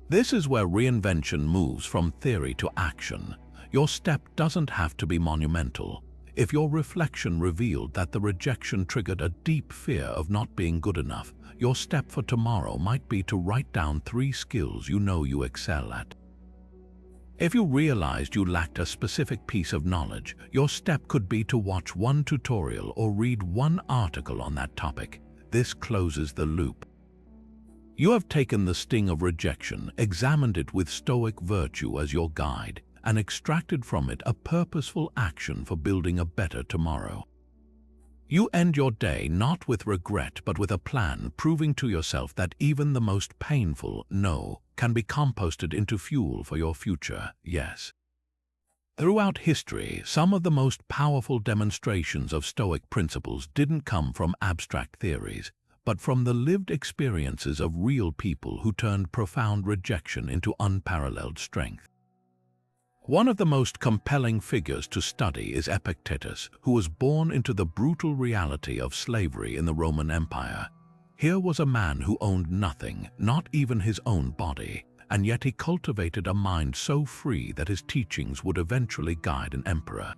This is where reinvention moves from theory to action. Your step doesn't have to be monumental. If your reflection revealed that the rejection triggered a deep fear of not being good enough, your step for tomorrow might be to write down 3 skills you know you excel at. If you realized you lacked a specific piece of knowledge, your step could be to watch one tutorial or read one article on that topic. This closes the loop. You have taken the sting of rejection, examined it with Stoic virtue as your guide, and extracted from it a purposeful action for building a better tomorrow. You end your day not with regret but with a plan, proving to yourself that even the most painful no can be composted into fuel for your future yes. Throughout history, some of the most powerful demonstrations of Stoic principles didn't come from abstract theories, but from the lived experiences of real people who turned profound rejection into unparalleled strength. One of the most compelling figures to study is Epictetus, who was born into the brutal reality of slavery in the Roman Empire. Here was a man who owned nothing, not even his own body, and yet he cultivated a mind so free that his teachings would eventually guide an emperor.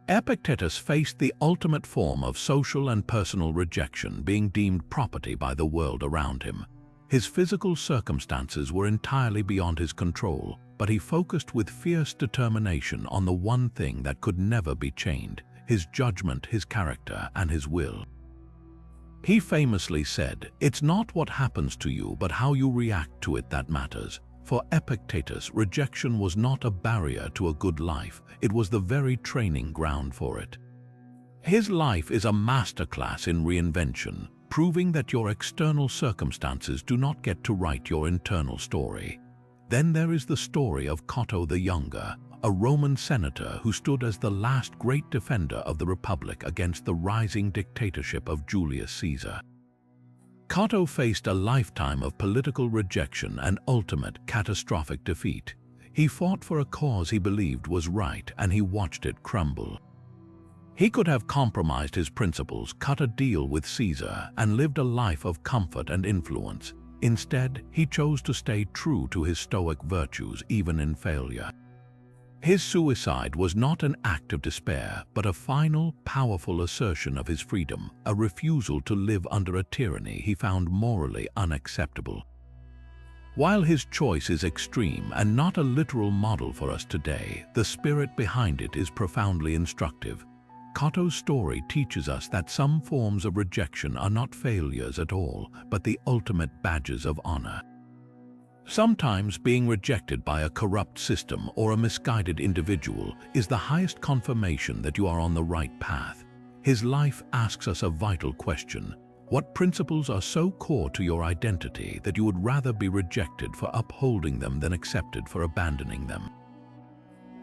Epictetus faced the ultimate form of social and personal rejection, being deemed property by the world around him. His physical circumstances were entirely beyond his control, but he focused with fierce determination on the one thing that could never be chained: his judgment, his character, and his will. He famously said, "It's not what happens to you, but how you react to it that matters." For Epictetus, rejection was not a barrier to a good life, it was the very training ground for it. His life is a masterclass in reinvention, proving that your external circumstances do not get to write your internal story. Then there is the story of Cato the Younger, a Roman senator who stood as the last great defender of the Republic against the rising dictatorship of Julius Caesar. Cato faced a lifetime of political rejection and ultimate catastrophic defeat. He fought for a cause he believed was right, and he watched it crumble. He could have compromised his principles, cut a deal with Caesar, and lived a life of comfort and influence. Instead, he chose to stay true to his Stoic virtues even in failure. His suicide was not an act of despair, but a final, powerful assertion of his freedom, a refusal to live under a tyranny he found morally unacceptable. While his choice is extreme and not a literal model for us today, the spirit behind it is profoundly instructive. Cato's story teaches us that some forms of rejection are not failures at all, but the ultimate badges of honor. Sometimes being rejected by a corrupt system or a misguided individual is the highest confirmation that you are on the right path. His life asks us a vital question: what principles are so core to your identity that you would rather be rejected for upholding them than accepted for abandoning them?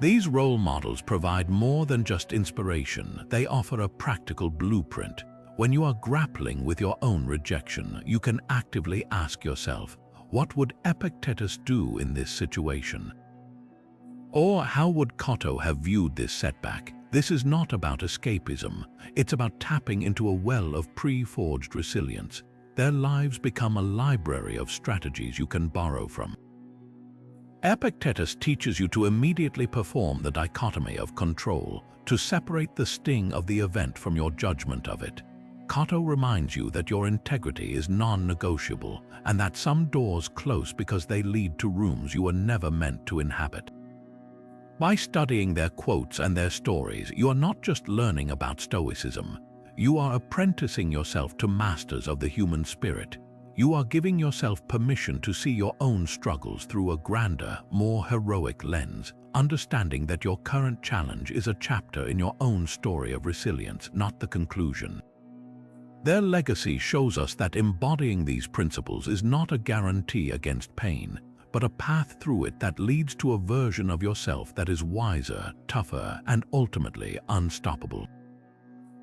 These role models provide more than just inspiration, they offer a practical blueprint. When you are grappling with your own rejection, you can actively ask yourself, what would Epictetus do in this situation? Or how would Cato have viewed this setback? This is not about escapism, it's about tapping into a well of pre-forged resilience. Their lives become a library of strategies you can borrow from. Epictetus teaches you to immediately perform the dichotomy of control, to separate the sting of the event from your judgment of it. Cato reminds you that your integrity is non-negotiable and that some doors close because they lead to rooms you were never meant to inhabit. By studying their quotes and their stories, you are not just learning about Stoicism. You are apprenticing yourself to masters of the human spirit. You are giving yourself permission to see your own struggles through a grander, more heroic lens, understanding that your current challenge is a chapter in your own story of resilience, not the conclusion. Their legacy shows us that embodying these principles is not a guarantee against pain, but a path through it that leads to a version of yourself that is wiser, tougher, and ultimately unstoppable.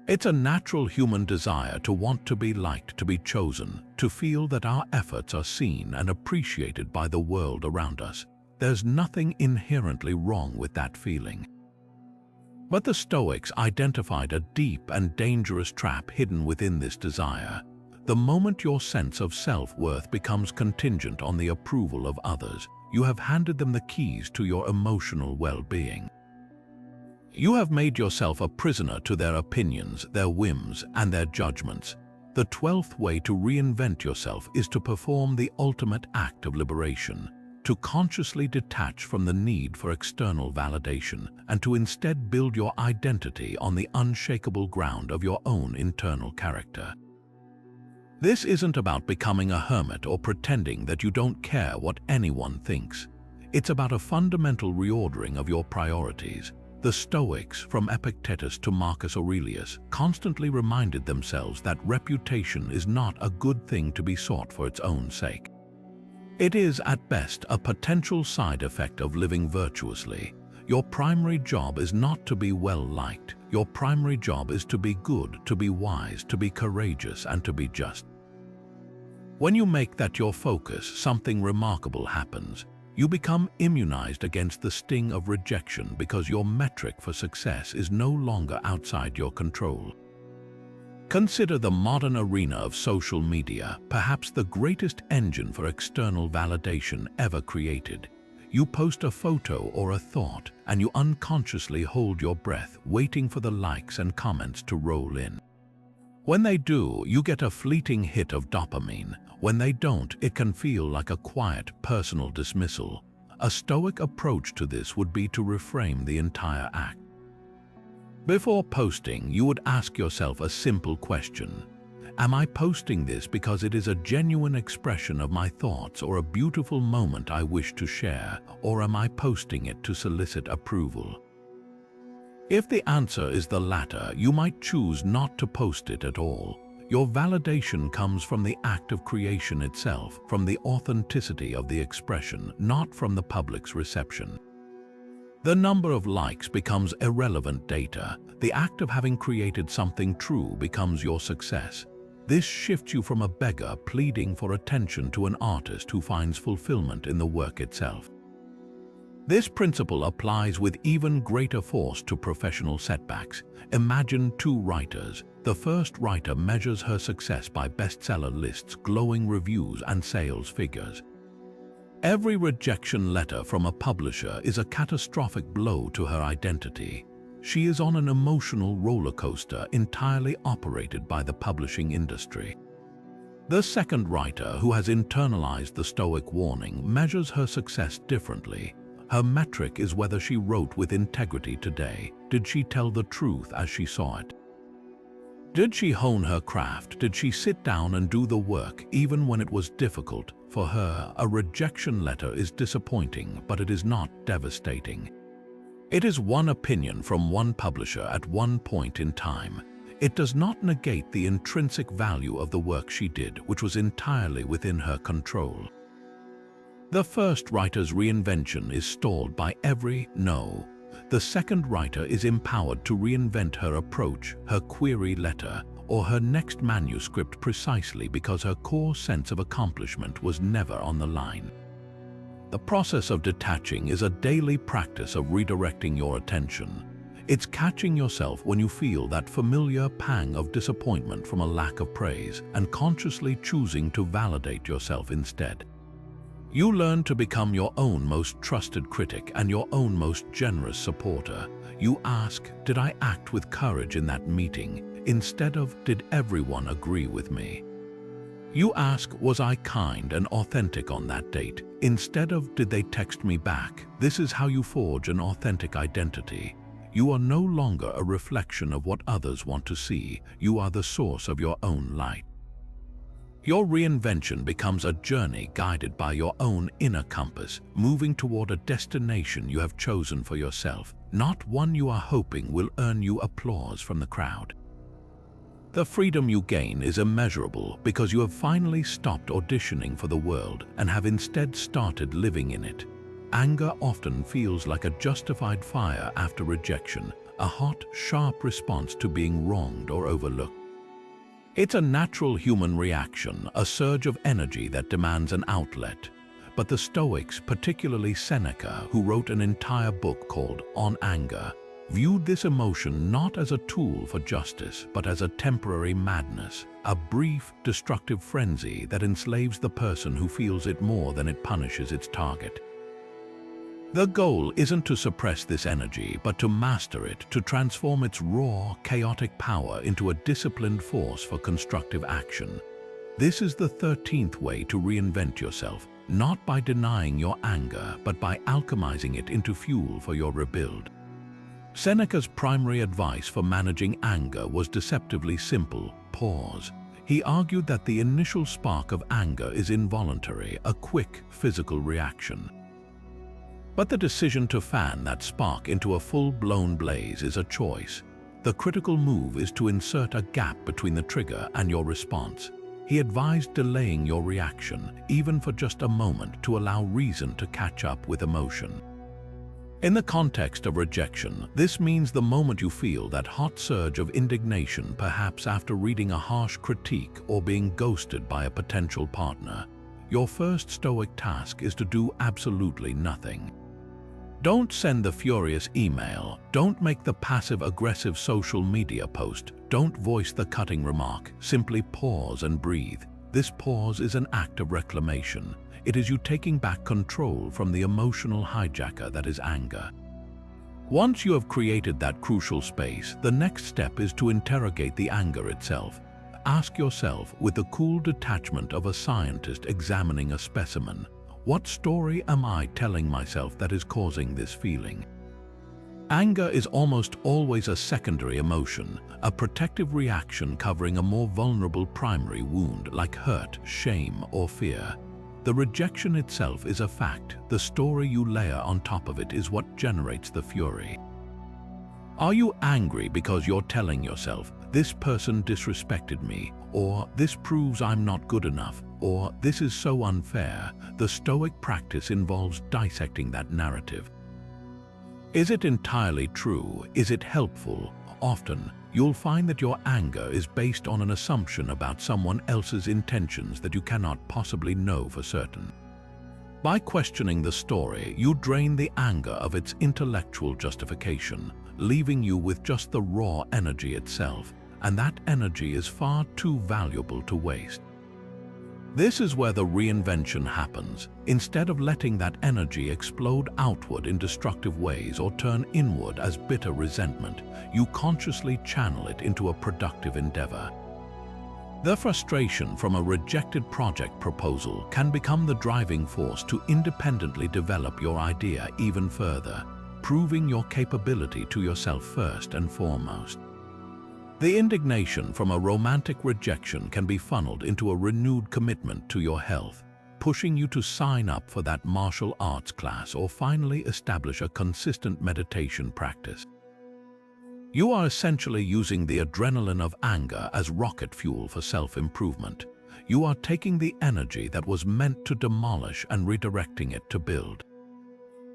It's a natural human desire to want to be liked, to be chosen, to feel that our efforts are seen and appreciated by the world around us. There's nothing inherently wrong with that feeling. But the Stoics identified a deep and dangerous trap hidden within this desire. The moment your sense of self-worth becomes contingent on the approval of others, you have handed them the keys to your emotional well-being. You have made yourself a prisoner to their opinions, their whims, and their judgments. The 12th way to reinvent yourself is to perform the ultimate act of liberation, to consciously detach from the need for external validation, and to instead build your identity on the unshakable ground of your own internal character. This isn't about becoming a hermit or pretending that you don't care what anyone thinks. It's about a fundamental reordering of your priorities. The Stoics, from Epictetus to Marcus Aurelius, constantly reminded themselves that reputation is not a good thing to be sought for its own sake. It is, at best, a potential side effect of living virtuously. Your primary job is not to be well-liked. Your primary job is to be good, to be wise, to be courageous, and to be just. When you make that your focus, something remarkable happens. You become immunized against the sting of rejection because your metric for success is no longer outside your control. Consider the modern arena of social media, perhaps the greatest engine for external validation ever created. You post a photo or a thought, and you unconsciously hold your breath, waiting for the likes and comments to roll in. When they do, you get a fleeting hit of dopamine. When they don't, it can feel like a quiet, personal dismissal. A Stoic approach to this would be to reframe the entire act. Before posting, you would ask yourself a simple question. Am I posting this because it is a genuine expression of my thoughts or a beautiful moment I wish to share, or am I posting it to solicit approval? If the answer is the latter, you might choose not to post it at all. Your validation comes from the act of creation itself, from the authenticity of the expression, not from the public's reception. The number of likes becomes irrelevant data. The act of having created something true becomes your success. This shifts you from a beggar pleading for attention to an artist who finds fulfillment in the work itself. This principle applies with even greater force to professional setbacks. Imagine two writers. The first writer measures her success by bestseller lists, glowing reviews, and sales figures. Every rejection letter from a publisher is a catastrophic blow to her identity. She is on an emotional roller coaster entirely operated by the publishing industry. The second writer, who has internalized the Stoic warning, measures her success differently. Her metric is whether she wrote with integrity today. Did she tell the truth as she saw it? Did she hone her craft? Did she sit down and do the work even when it was difficult? For her, a rejection letter is disappointing, but it is not devastating. It is one opinion from one publisher at one point in time. It does not negate the intrinsic value of the work she did, which was entirely within her control. The first writer's reinvention is stalled by every no. The second writer is empowered to reinvent her approach, her query letter, or her next manuscript precisely because her core sense of accomplishment was never on the line. The process of detaching is a daily practice of redirecting your attention. It's catching yourself when you feel that familiar pang of disappointment from a lack of praise and consciously choosing to validate yourself instead. You learn to become your own most trusted critic and your own most generous supporter. You ask, did I act with courage in that meeting, instead of, did everyone agree with me? You ask, was I kind and authentic on that date, instead of, did they text me back? This is how you forge an authentic identity. You are no longer a reflection of what others want to see. You are the source of your own light. Your reinvention becomes a journey guided by your own inner compass, moving toward a destination you have chosen for yourself, not one you are hoping will earn you applause from the crowd. The freedom you gain is immeasurable because you have finally stopped auditioning for the world and have instead started living in it. Anger often feels like a justified fire after rejection, a hot, sharp response to being wronged or overlooked. It's a natural human reaction, a surge of energy that demands an outlet. But the Stoics, particularly Seneca, who wrote an entire book called On Anger, viewed this emotion not as a tool for justice, but as a temporary madness, a brief, destructive frenzy that enslaves the person who feels it more than it punishes its target. The goal isn't to suppress this energy, but to master it, to transform its raw, chaotic power into a disciplined force for constructive action. This is the 13th way to reinvent yourself, not by denying your anger, but by alchemizing it into fuel for your rebuild. Seneca's primary advice for managing anger was deceptively simple: pause. He argued that the initial spark of anger is involuntary, a quick physical reaction. But the decision to fan that spark into a full-blown blaze is a choice. The critical move is to insert a gap between the trigger and your response. He advised delaying your reaction, even for just a moment, to allow reason to catch up with emotion. In the context of rejection, this means the moment you feel that hot surge of indignation, perhaps after reading a harsh critique or being ghosted by a potential partner, your first Stoic task is to do absolutely nothing. Don't send the furious email, don't make the passive-aggressive social media post, don't voice the cutting remark, simply pause and breathe. This pause is an act of reclamation. It is you taking back control from the emotional hijacker that is anger. Once you have created that crucial space, the next step is to interrogate the anger itself. Ask yourself, with the cool detachment of a scientist examining a specimen, what story am I telling myself that is causing this feeling? Anger is almost always a secondary emotion, a protective reaction covering a more vulnerable primary wound like hurt, shame, or fear. The rejection itself is a fact. The story you layer on top of it is what generates the fury. Are you angry because you're telling yourself, "This person disrespected me," or "This proves I'm not good enough," or "This is so unfair"? The Stoic practice involves dissecting that narrative. Is it entirely true? Is it helpful? Often, you'll find that your anger is based on an assumption about someone else's intentions that you cannot possibly know for certain. By questioning the story, you drain the anger of its intellectual justification, leaving you with just the raw energy itself, and that energy is far too valuable to waste. This is where the reinvention happens. Instead of letting that energy explode outward in destructive ways or turn inward as bitter resentment, you consciously channel it into a productive endeavor. The frustration from a rejected project proposal can become the driving force to independently develop your idea even further, proving your capability to yourself first and foremost. The indignation from a romantic rejection can be funneled into a renewed commitment to your health, pushing you to sign up for that martial arts class or finally establish a consistent meditation practice. You are essentially using the adrenaline of anger as rocket fuel for self-improvement. You are taking the energy that was meant to demolish and redirecting it to build.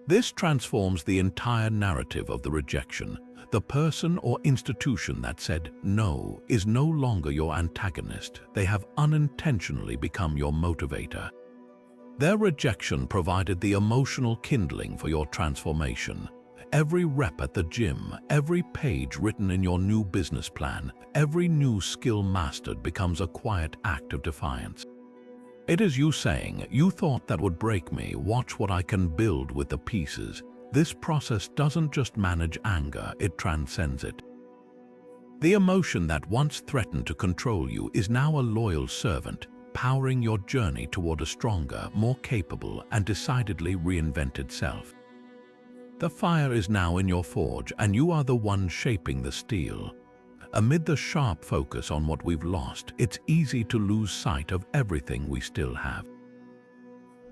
This transforms the entire narrative of the rejection. The person or institution that said no is no longer your antagonist. They have unintentionally become your motivator. Their rejection provided the emotional kindling for your transformation. Every rep at the gym, every page written in your new business plan, every new skill mastered becomes a quiet act of defiance. It is you saying, "You thought that would break me, watch what I can build with the pieces." This process doesn't just manage anger, it transcends it. The emotion that once threatened to control you is now a loyal servant, powering your journey toward a stronger, more capable, and decidedly reinvented self. The fire is now in your forge, and you are the one shaping the steel. Amid the sharp focus on what we've lost, it's easy to lose sight of everything we still have.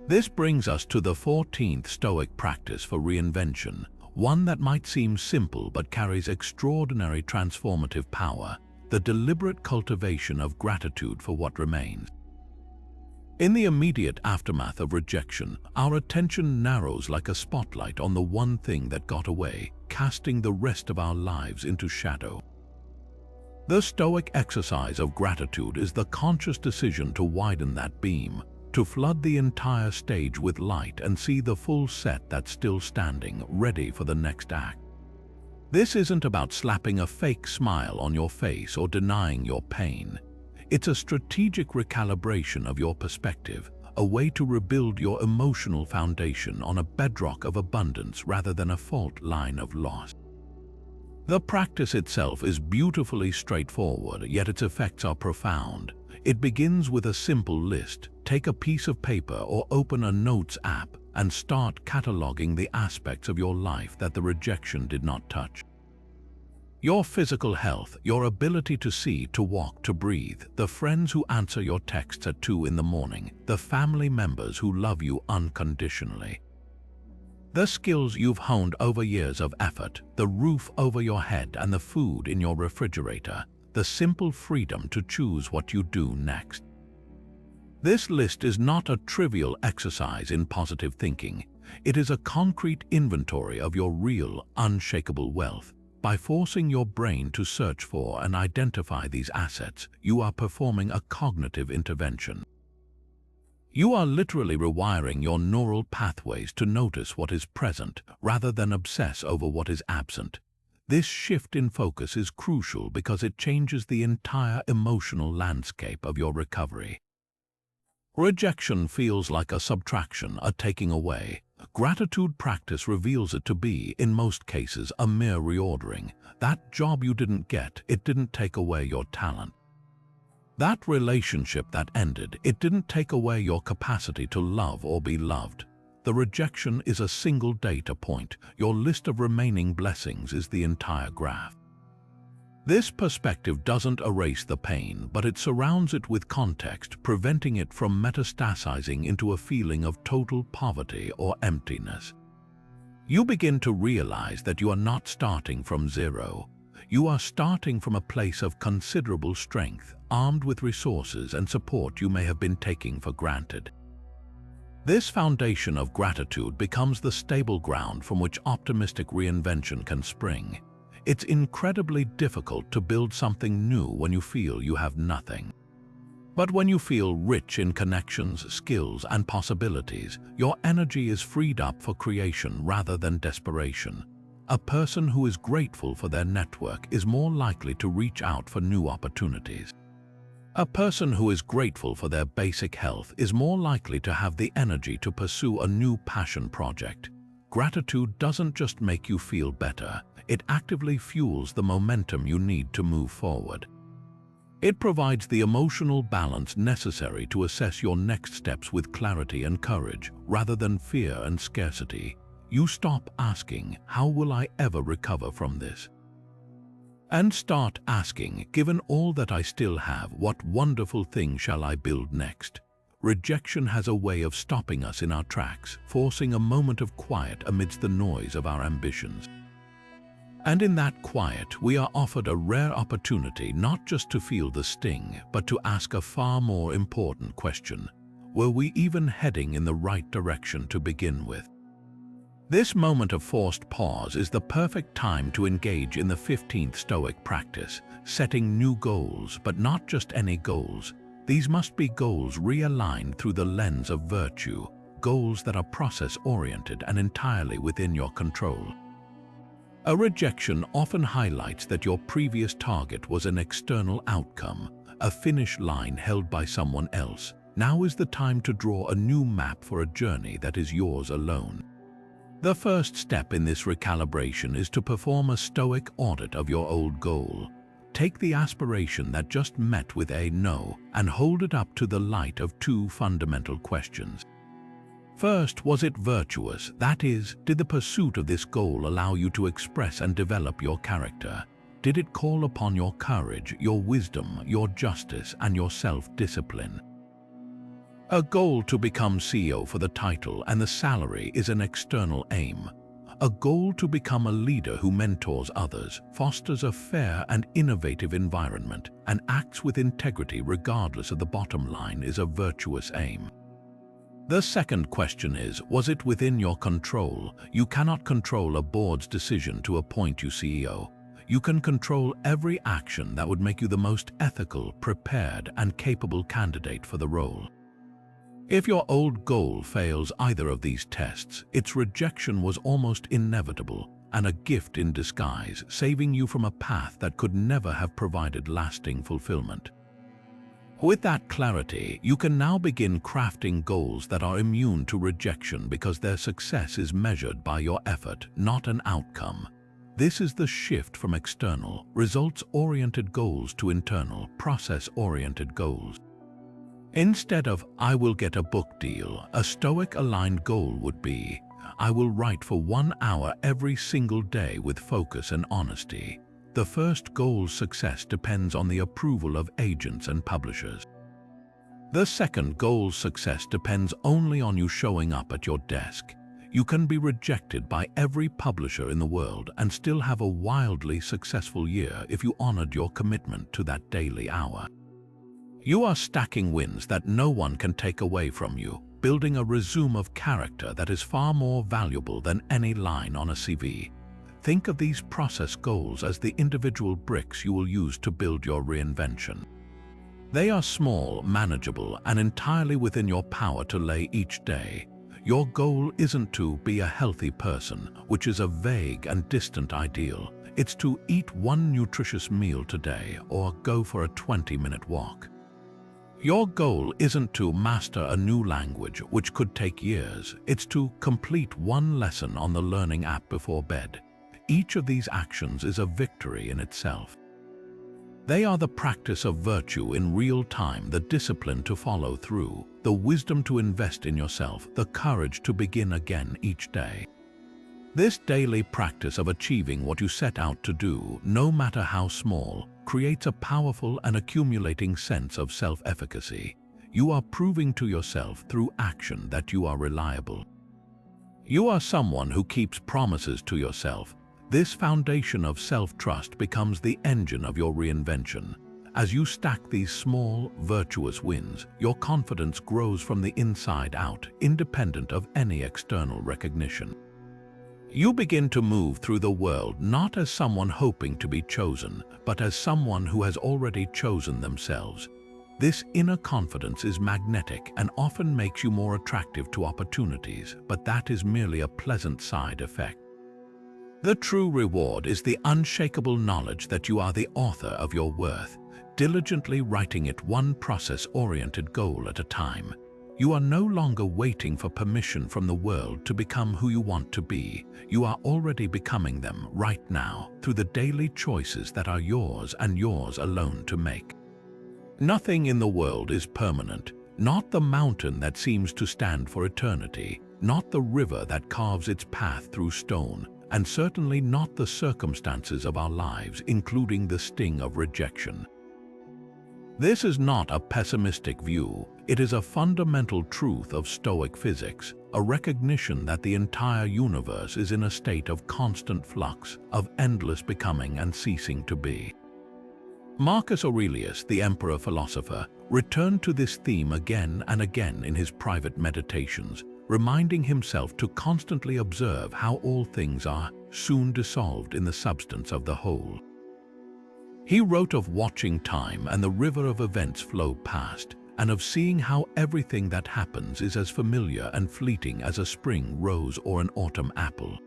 This brings us to the 14th Stoic practice for reinvention, one that might seem simple but carries extraordinary transformative power: the deliberate cultivation of gratitude for what remains. In the immediate aftermath of rejection, our attention narrows like a spotlight on the one thing that got away, casting the rest of our lives into shadow. The Stoic exercise of gratitude is the conscious decision to widen that beam, to flood the entire stage with light and see the full set that's still standing, ready for the next act. This isn't about slapping a fake smile on your face or denying your pain. It's a strategic recalibration of your perspective, a way to rebuild your emotional foundation on a bedrock of abundance rather than a fault line of loss. The practice itself is beautifully straightforward, yet its effects are profound. It begins with a simple list. Take a piece of paper or open a notes app and start cataloging the aspects of your life that the rejection did not touch. Your physical health, your ability to see, to walk, to breathe, the friends who answer your texts at 2 in the morning, the family members who love you unconditionally. The skills you've honed over years of effort, the roof over your head and the food in your refrigerator, the simple freedom to choose what you do next. This list is not a trivial exercise in positive thinking. It is a concrete inventory of your real, unshakable wealth. By forcing your brain to search for and identify these assets, you are performing a cognitive intervention. You are literally rewiring your neural pathways to notice what is present rather than obsess over what is absent. This shift in focus is crucial because it changes the entire emotional landscape of your recovery. Rejection feels like a subtraction, a taking away. Gratitude practice reveals it to be, in most cases, a mere reordering. That job you didn't get, it didn't take away your talent. That relationship that ended, it didn't take away your capacity to love or be loved. The rejection is a single data point. Your list of remaining blessings is the entire graph. This perspective doesn't erase the pain, but it surrounds it with context, preventing it from metastasizing into a feeling of total poverty or emptiness. You begin to realize that you are not starting from zero. You are starting from a place of considerable strength, armed with resources and support you may have been taking for granted. This foundation of gratitude becomes the stable ground from which optimistic reinvention can spring. It's incredibly difficult to build something new when you feel you have nothing. But when you feel rich in connections, skills, and possibilities, your energy is freed up for creation rather than desperation. A person who is grateful for their network is more likely to reach out for new opportunities. A person who is grateful for their basic health is more likely to have the energy to pursue a new passion project. Gratitude doesn't just make you feel better, it actively fuels the momentum you need to move forward. It provides the emotional balance necessary to assess your next steps with clarity and courage, rather than fear and scarcity. You stop asking, "How will I ever recover from this?" and start asking, "Given all that I still have, what wonderful thing shall I build next?" Rejection has a way of stopping us in our tracks, forcing a moment of quiet amidst the noise of our ambitions. And in that quiet, we are offered a rare opportunity not just to feel the sting, but to ask a far more important question. Were we even heading in the right direction to begin with? This moment of forced pause is the perfect time to engage in the 15th Stoic practice, setting new goals, but not just any goals. These must be goals realigned through the lens of virtue, goals that are process-oriented and entirely within your control. A rejection often highlights that your previous target was an external outcome, a finish line held by someone else. Now is the time to draw a new map for a journey that is yours alone. The first step in this recalibration is to perform a Stoic audit of your old goal. Take the aspiration that just met with a no and hold it up to the light of two fundamental questions. First, was it virtuous? That is, did the pursuit of this goal allow you to express and develop your character? Did it call upon your courage, your wisdom, your justice, and your self-discipline? A goal to become CEO for the title and the salary is an external aim. A goal to become a leader who mentors others, fosters a fair and innovative environment, and acts with integrity regardless of the bottom line is a virtuous aim. The second question is, was it within your control? You cannot control a board's decision to appoint you CEO. You can control every action that would make you the most ethical, prepared, and capable candidate for the role. If your old goal fails either of these tests, its rejection was almost inevitable and a gift in disguise, saving you from a path that could never have provided lasting fulfillment. With that clarity, you can now begin crafting goals that are immune to rejection because their success is measured by your effort, not an outcome. This is the shift from external, results-oriented goals to internal, process-oriented goals. Instead of, I will get a book deal, a Stoic-aligned goal would be, I will write for 1 hour every single day with focus and honesty. The first goal's success depends on the approval of agents and publishers. The second goal's success depends only on you showing up at your desk. You can be rejected by every publisher in the world and still have a wildly successful year if you honored your commitment to that daily hour. You are stacking wins that no one can take away from you, building a resume of character that is far more valuable than any line on a CV. Think of these process goals as the individual bricks you will use to build your reinvention. They are small, manageable, and entirely within your power to lay each day. Your goal isn't to be a healthy person, which is a vague and distant ideal. It's to eat 1 nutritious meal today or go for a 20-minute walk. Your goal isn't to master a new language, which could take years. It's to complete 1 lesson on the learning app before bed. Each of these actions is a victory in itself. They are the practice of virtue in real time, the discipline to follow through, the wisdom to invest in yourself, the courage to begin again each day. This daily practice of achieving what you set out to do, no matter how small, creates a powerful and accumulating sense of self-efficacy. You are proving to yourself through action that you are reliable. You are someone who keeps promises to yourself. This foundation of self-trust becomes the engine of your reinvention. As you stack these small, virtuous wins, your confidence grows from the inside out, independent of any external recognition. You begin to move through the world not as someone hoping to be chosen, but as someone who has already chosen themselves. This inner confidence is magnetic and often makes you more attractive to opportunities, but that is merely a pleasant side effect. The true reward is the unshakable knowledge that you are the author of your worth, diligently writing it 1 process-oriented goal at a time. You are no longer waiting for permission from the world to become who you want to be. You are already becoming them right now through the daily choices that are yours and yours alone to make. Nothing in the world is permanent, not the mountain that seems to stand for eternity, not the river that carves its path through stone, and certainly not the circumstances of our lives, including the sting of rejection. This is not a pessimistic view. It is a fundamental truth of Stoic physics, a recognition that the entire universe is in a state of constant flux, of endless becoming and ceasing to be. Marcus Aurelius, the emperor philosopher, returned to this theme again and again in his private meditations, reminding himself to constantly observe how all things are soon dissolved in the substance of the whole. He wrote of watching time and the river of events flow past, and of seeing how everything that happens is as familiar and fleeting as a spring rose or an autumn apple.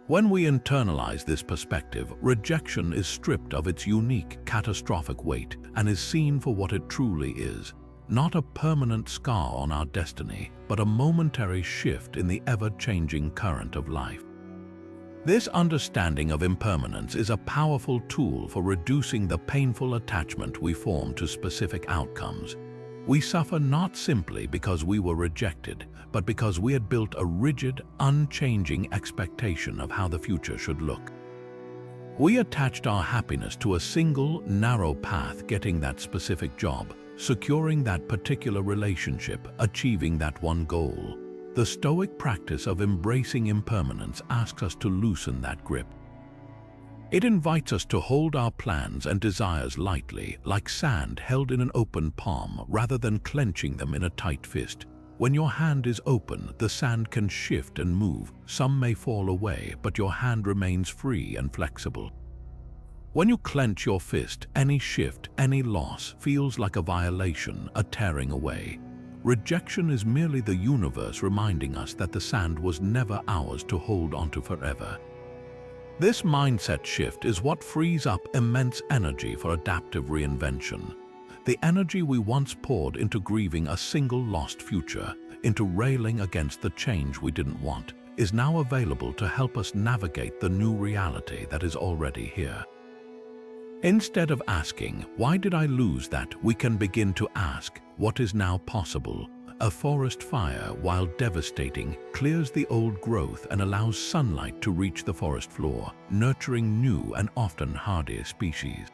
When we internalize this perspective, rejection is stripped of its unique, catastrophic weight and is seen for what it truly is, not a permanent scar on our destiny, but a momentary shift in the ever-changing current of life. This understanding of impermanence is a powerful tool for reducing the painful attachment we form to specific outcomes. We suffer not simply because we were rejected, but because we had built a rigid, unchanging expectation of how the future should look. We attached our happiness to a single, narrow path: getting that specific job, securing that particular relationship, achieving that one goal. the Stoic practice of embracing impermanence asks us to loosen that grip. It invites us to hold our plans and desires lightly, like sand held in an open palm, rather than clenching them in a tight fist. When your hand is open, the sand can shift and move. Some may fall away, but your hand remains free and flexible. When you clench your fist, any shift, any loss feels like a violation, a tearing away. Rejection is merely the universe reminding us that the sand was never ours to hold onto forever. This mindset shift is what frees up immense energy for adaptive reinvention. The energy we once poured into grieving a single lost future, into railing against the change we didn't want, is now available to help us navigate the new reality that is already here. Instead of asking, "Why did I lose that?" we can begin to ask, "What is now possible?" A forest fire, while devastating, clears the old growth and allows sunlight to reach the forest floor, nurturing new and often hardier species.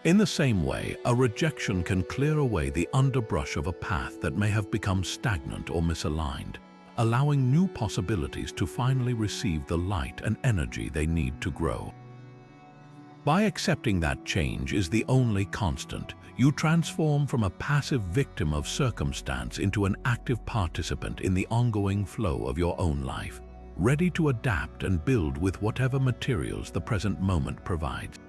In the same way, a rejection can clear away the underbrush of a path that may have become stagnant or misaligned, allowing new possibilities to finally receive the light and energy they need to grow. By accepting that change is the only constant, you transform from a passive victim of circumstance into an active participant in the ongoing flow of your own life, ready to adapt and build with whatever materials the present moment provides.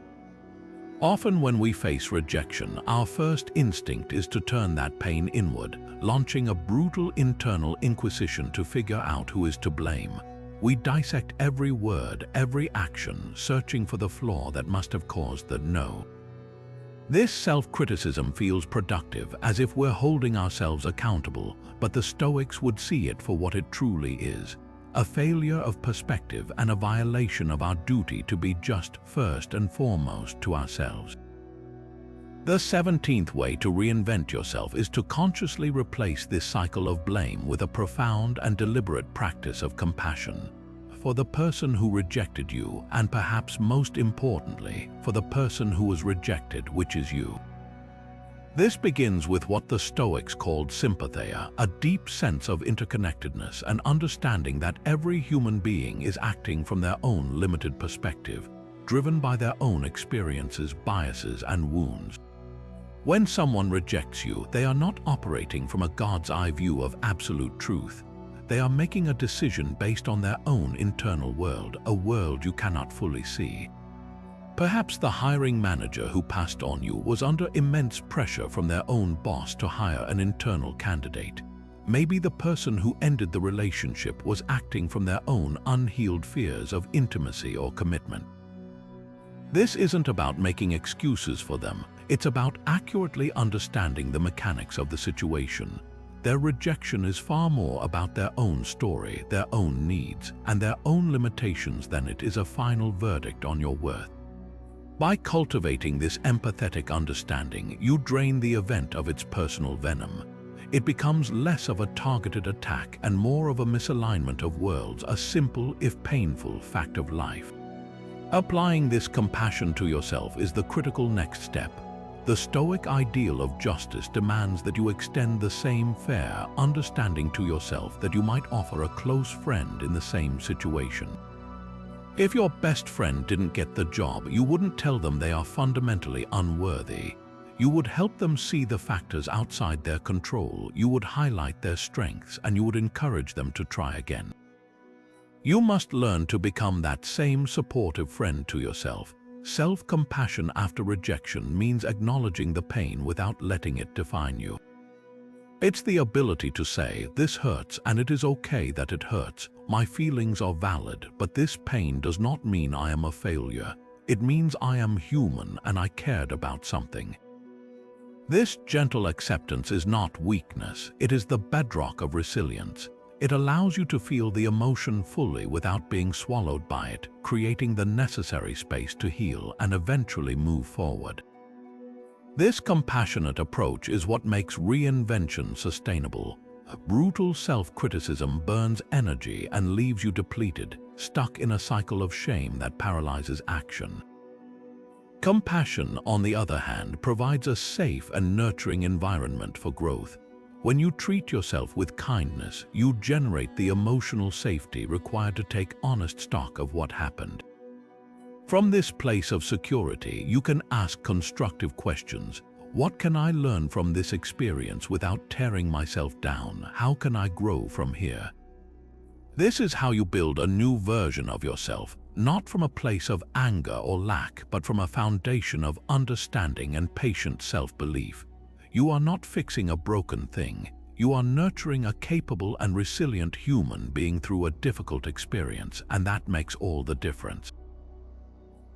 Often when we face rejection, our first instinct is to turn that pain inward, launching a brutal internal inquisition to figure out who is to blame. We dissect every word, every action, searching for the flaw that must have caused the no. This self-criticism feels productive, as if we're holding ourselves accountable, but the Stoics would see it for what it truly is: a failure of perspective and a violation of our duty to be just first and foremost to ourselves. The 17th way to reinvent yourself is to consciously replace this cycle of blame with a profound and deliberate practice of compassion. For the person who rejected you, and perhaps most importantly, for the person who was rejected, which is you. This begins with what the Stoics called sympatheia, a deep sense of interconnectedness and understanding that every human being is acting from their own limited perspective, driven by their own experiences, biases, and wounds. When someone rejects you, they are not operating from a God's-eye view of absolute truth. They are making a decision based on their own internal world, a world you cannot fully see. Perhaps the hiring manager who passed on you was under immense pressure from their own boss to hire an internal candidate. Maybe the person who ended the relationship was acting from their own unhealed fears of intimacy or commitment. This isn't about making excuses for them. It's about accurately understanding the mechanics of the situation. Their rejection is far more about their own story, their own needs, and their own limitations than it is a final verdict on your worth. By cultivating this empathetic understanding, you drain the event of its personal venom. It becomes less of a targeted attack and more of a misalignment of worlds, a simple, if painful, fact of life. Applying this compassion to yourself is the critical next step. The Stoic ideal of justice demands that you extend the same fair understanding to yourself that you might offer a close friend in the same situation. If your best friend didn't get the job, you wouldn't tell them they are fundamentally unworthy. You would help them see the factors outside their control, you would highlight their strengths, and you would encourage them to try again. You must learn to become that same supportive friend to yourself. Self-compassion after rejection means acknowledging the pain without letting it define you. It's the ability to say, "This hurts and it is okay that it hurts. My feelings are valid, but this pain does not mean I am a failure. It means I am human and I cared about something." This gentle acceptance is not weakness, it is the bedrock of resilience. It allows you to feel the emotion fully without being swallowed by it, creating the necessary space to heal and eventually move forward. This compassionate approach is what makes reinvention sustainable. Brutal self-criticism burns energy and leaves you depleted, stuck in a cycle of shame that paralyzes action. Compassion, on the other hand, provides a safe and nurturing environment for growth. When you treat yourself with kindness, you generate the emotional safety required to take honest stock of what happened. From this place of security, you can ask constructive questions. What can I learn from this experience without tearing myself down? How can I grow from here? This is how you build a new version of yourself, not from a place of anger or lack, but from a foundation of understanding and patient self-belief. You are not fixing a broken thing. You are nurturing a capable and resilient human being through a difficult experience, and that makes all the difference.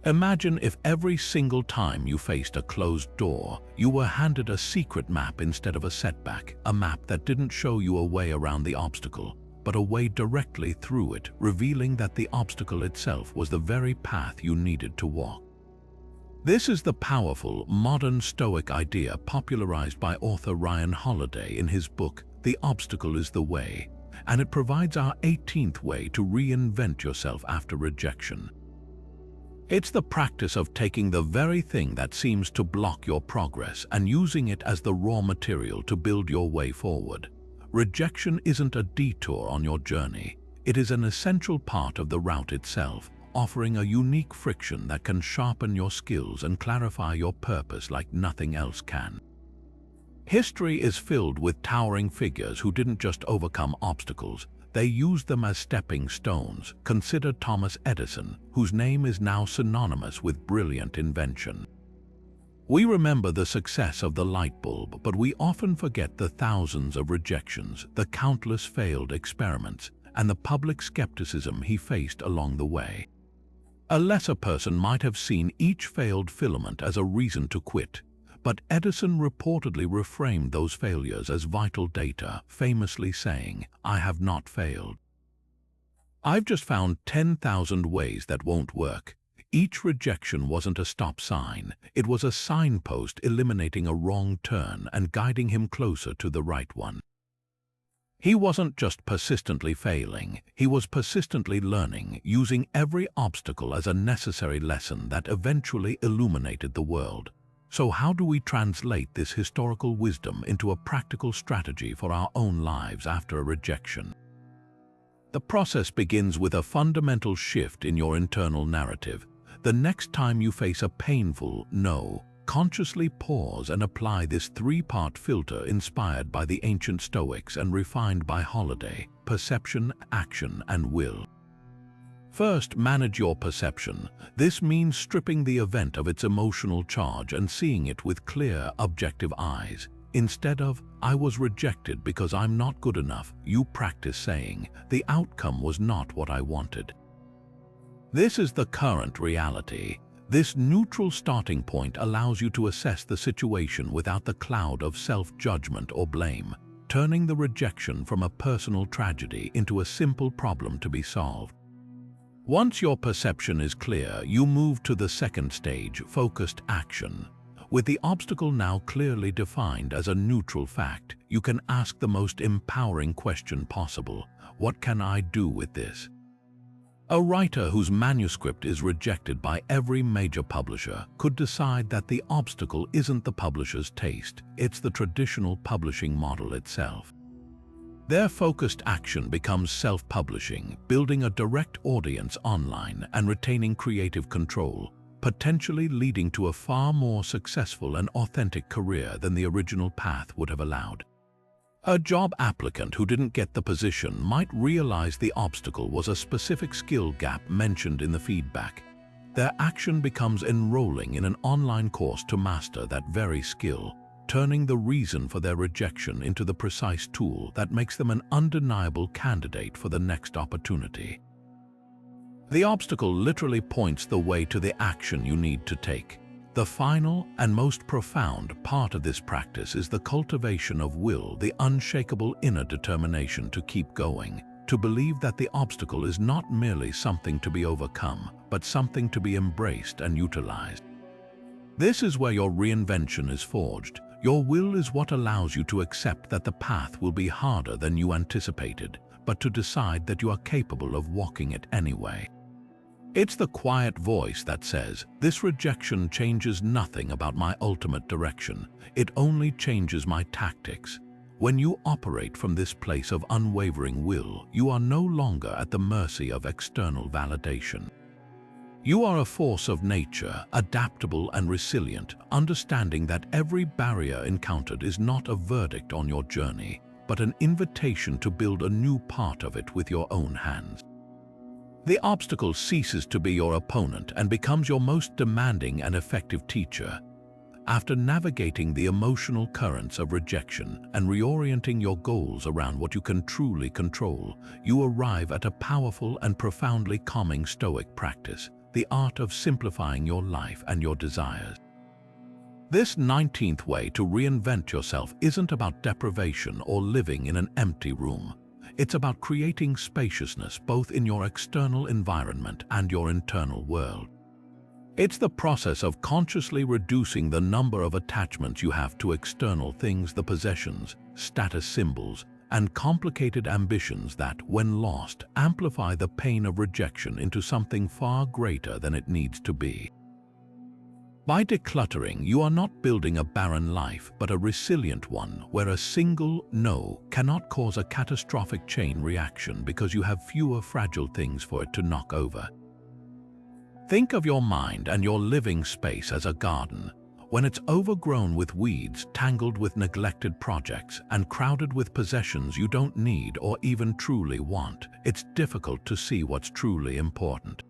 Imagine if every single time you faced a closed door, you were handed a secret map instead of a setback, a map that didn't show you a way around the obstacle, but a way directly through it, revealing that the obstacle itself was the very path you needed to walk. This is the powerful, modern Stoic idea popularized by author Ryan Holiday in his book, The Obstacle is the Way, and it provides our 18th way to reinvent yourself after rejection. It's the practice of taking the very thing that seems to block your progress and using it as the raw material to build your way forward. Rejection isn't a detour on your journey. It is an essential part of the route itself, offering a unique friction that can sharpen your skills and clarify your purpose like nothing else can. History is filled with towering figures who didn't just overcome obstacles, they used them as stepping stones. Consider Thomas Edison, whose name is now synonymous with brilliant invention. We remember the success of the light bulb, but we often forget the thousands of rejections, the countless failed experiments, and the public skepticism he faced along the way. A lesser person might have seen each failed filament as a reason to quit, but Edison reportedly reframed those failures as vital data, famously saying, "I have not failed. I've just found 10,000 ways that won't work." Each rejection wasn't a stop sign, it was a signpost eliminating a wrong turn and guiding him closer to the right one. He wasn't just persistently failing, he was persistently learning, using every obstacle as a necessary lesson that eventually illuminated the world. So how do we translate this historical wisdom into a practical strategy for our own lives after a rejection? The process begins with a fundamental shift in your internal narrative. The next time you face a painful no, consciously pause and apply this three-part filter inspired by the ancient Stoics and refined by Holiday: perception, action, and will. First, manage your perception. This means stripping the event of its emotional charge and seeing it with clear, objective eyes. Instead of, "I was rejected because I'm not good enough," you practice saying, "The outcome was not what I wanted." This is the current reality. This neutral starting point allows you to assess the situation without the cloud of self-judgment or blame, turning the rejection from a personal tragedy into a simple problem to be solved. Once your perception is clear, you move to the second stage, focused action. With the obstacle now clearly defined as a neutral fact, you can ask the most empowering question possible: what can I do with this? A writer whose manuscript is rejected by every major publisher could decide that the obstacle isn't the publisher's taste, it's the traditional publishing model itself. Their focused action becomes self-publishing, building a direct audience online and retaining creative control, potentially leading to a far more successful and authentic career than the original path would have allowed. A job applicant who didn't get the position might realize the obstacle was a specific skill gap mentioned in the feedback. Their action becomes enrolling in an online course to master that very skill, turning the reason for their rejection into the precise tool that makes them an undeniable candidate for the next opportunity. The obstacle literally points the way to the action you need to take. The final and most profound part of this practice is the cultivation of will, the unshakable inner determination to keep going, to believe that the obstacle is not merely something to be overcome, but something to be embraced and utilized. This is where your reinvention is forged. Your will is what allows you to accept that the path will be harder than you anticipated, but to decide that you are capable of walking it anyway. It's the quiet voice that says, "This rejection changes nothing about my ultimate direction. It only changes my tactics." When you operate from this place of unwavering will, you are no longer at the mercy of external validation. You are a force of nature, adaptable and resilient, understanding that every barrier encountered is not a verdict on your journey, but an invitation to build a new part of it with your own hands. The obstacle ceases to be your opponent and becomes your most demanding and effective teacher. After navigating the emotional currents of rejection and reorienting your goals around what you can truly control, you arrive at a powerful and profoundly calming Stoic practice, the art of simplifying your life and your desires. This 19th way to reinvent yourself isn't about deprivation or living in an empty room. It's about creating spaciousness both in your external environment and your internal world. It's the process of consciously reducing the number of attachments you have to external things, the possessions, status symbols, and complicated ambitions that, when lost, amplify the pain of rejection into something far greater than it needs to be. By decluttering, you are not building a barren life, but a resilient one where a single no cannot cause a catastrophic chain reaction because you have fewer fragile things for it to knock over. Think of your mind and your living space as a garden. When it's overgrown with weeds, tangled with neglected projects, and crowded with possessions you don't need or even truly want, it's difficult to see what's truly important.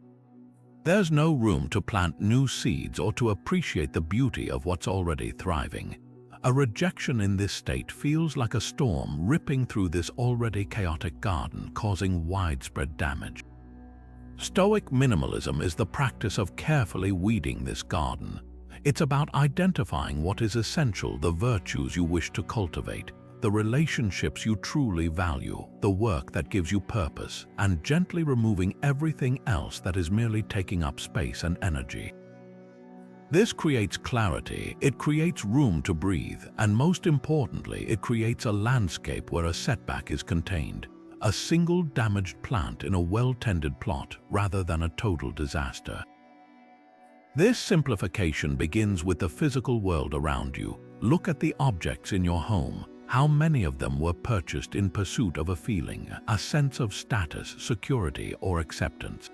There's no room to plant new seeds or to appreciate the beauty of what's already thriving. A rejection in this state feels like a storm ripping through this already chaotic garden, causing widespread damage. Stoic minimalism is the practice of carefully weeding this garden. It's about identifying what is essential, the virtues you wish to cultivate, the relationships you truly value, the work that gives you purpose, and gently removing everything else that is merely taking up space and energy. This creates clarity, it creates room to breathe, and most importantly, it creates a landscape where a setback is contained, a single damaged plant in a well-tended plot rather than a total disaster. This simplification begins with the physical world around you. Look at the objects in your home. How many of them were purchased in pursuit of a feeling, a sense of status, security, or acceptance?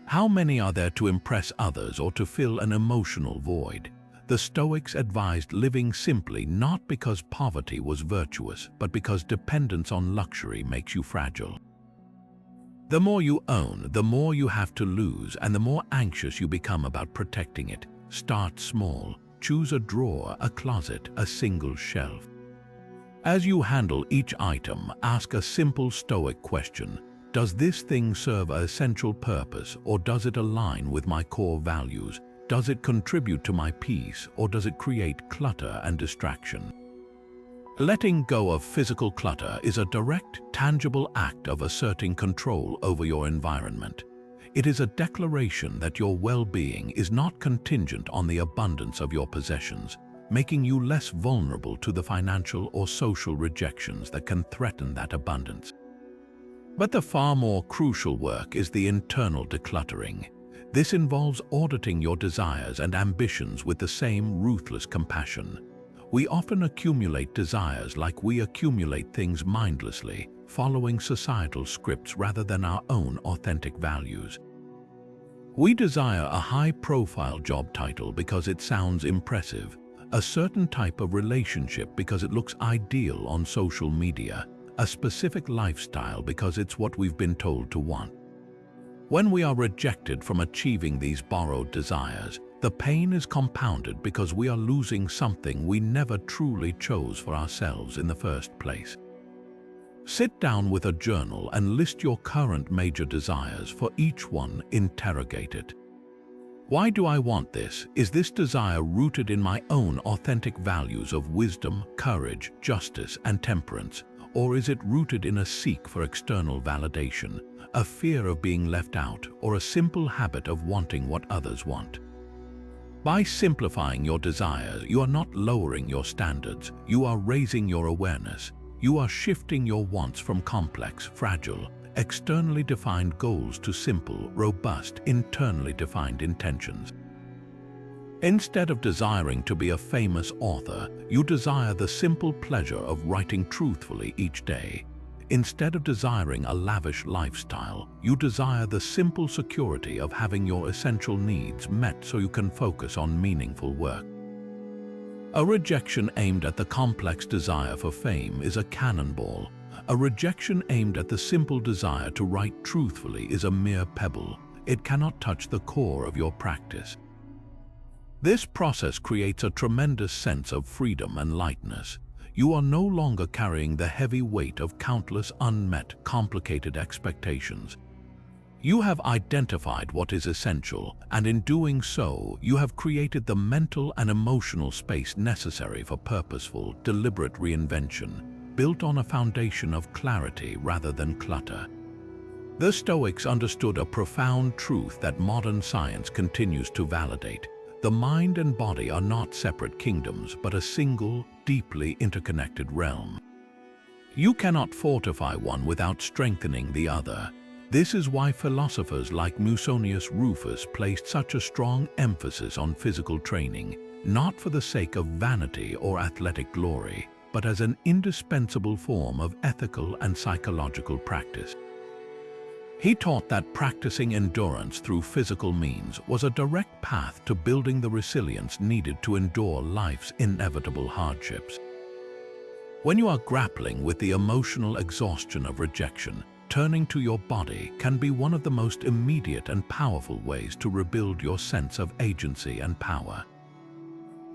How many are there to impress others or to fill an emotional void? The Stoics advised living simply not because poverty was virtuous, but because dependence on luxury makes you fragile. The more you own, the more you have to lose, and the more anxious you become about protecting it. Start small. Choose a drawer, a closet, a single shelf. As you handle each item, ask a simple Stoic question. Does this thing serve an essential purpose, or does it align with my core values? Does it contribute to my peace, or does it create clutter and distraction? Letting go of physical clutter is a direct, tangible act of asserting control over your environment. It is a declaration that your well-being is not contingent on the abundance of your possessions, making you less vulnerable to the financial or social rejections that can threaten that abundance. But the far more crucial work is the internal decluttering. This involves auditing your desires and ambitions with the same ruthless compassion. We often accumulate desires like we accumulate things mindlessly, following societal scripts rather than our own authentic values. We desire a high-profile job title because it sounds impressive, a certain type of relationship because it looks ideal on social media, a specific lifestyle because it's what we've been told to want. When we are rejected from achieving these borrowed desires, the pain is compounded because we are losing something we never truly chose for ourselves in the first place. Sit down with a journal and list your current major desires. For each one, interrogate it. Why do I want this? Is this desire rooted in my own authentic values of wisdom, courage, justice, and temperance? Or is it rooted in a seek for external validation, a fear of being left out, or a simple habit of wanting what others want? By simplifying your desires, you are not lowering your standards, you are raising your awareness. You are shifting your wants from complex, fragile, externally defined goals to simple, robust, internally defined intentions. Instead of desiring to be a famous author, you desire the simple pleasure of writing truthfully each day. Instead of desiring a lavish lifestyle, you desire the simple security of having your essential needs met so you can focus on meaningful work. A rejection aimed at the complex desire for fame is a cannonball. A rejection aimed at the simple desire to write truthfully is a mere pebble. It cannot touch the core of your practice. This process creates a tremendous sense of freedom and lightness. You are no longer carrying the heavy weight of countless unmet, complicated expectations. You have identified what is essential, and in doing so, you have created the mental and emotional space necessary for purposeful, deliberate reinvention, built on a foundation of clarity rather than clutter. The Stoics understood a profound truth that modern science continues to validate. The mind and body are not separate kingdoms, but a single, deeply interconnected realm. You cannot fortify one without strengthening the other. This is why philosophers like Musonius Rufus placed such a strong emphasis on physical training, not for the sake of vanity or athletic glory, but as an indispensable form of ethical and psychological practice. He taught that practicing endurance through physical means was a direct path to building the resilience needed to endure life's inevitable hardships. When you are grappling with the emotional exhaustion of rejection, turning to your body can be one of the most immediate and powerful ways to rebuild your sense of agency and power.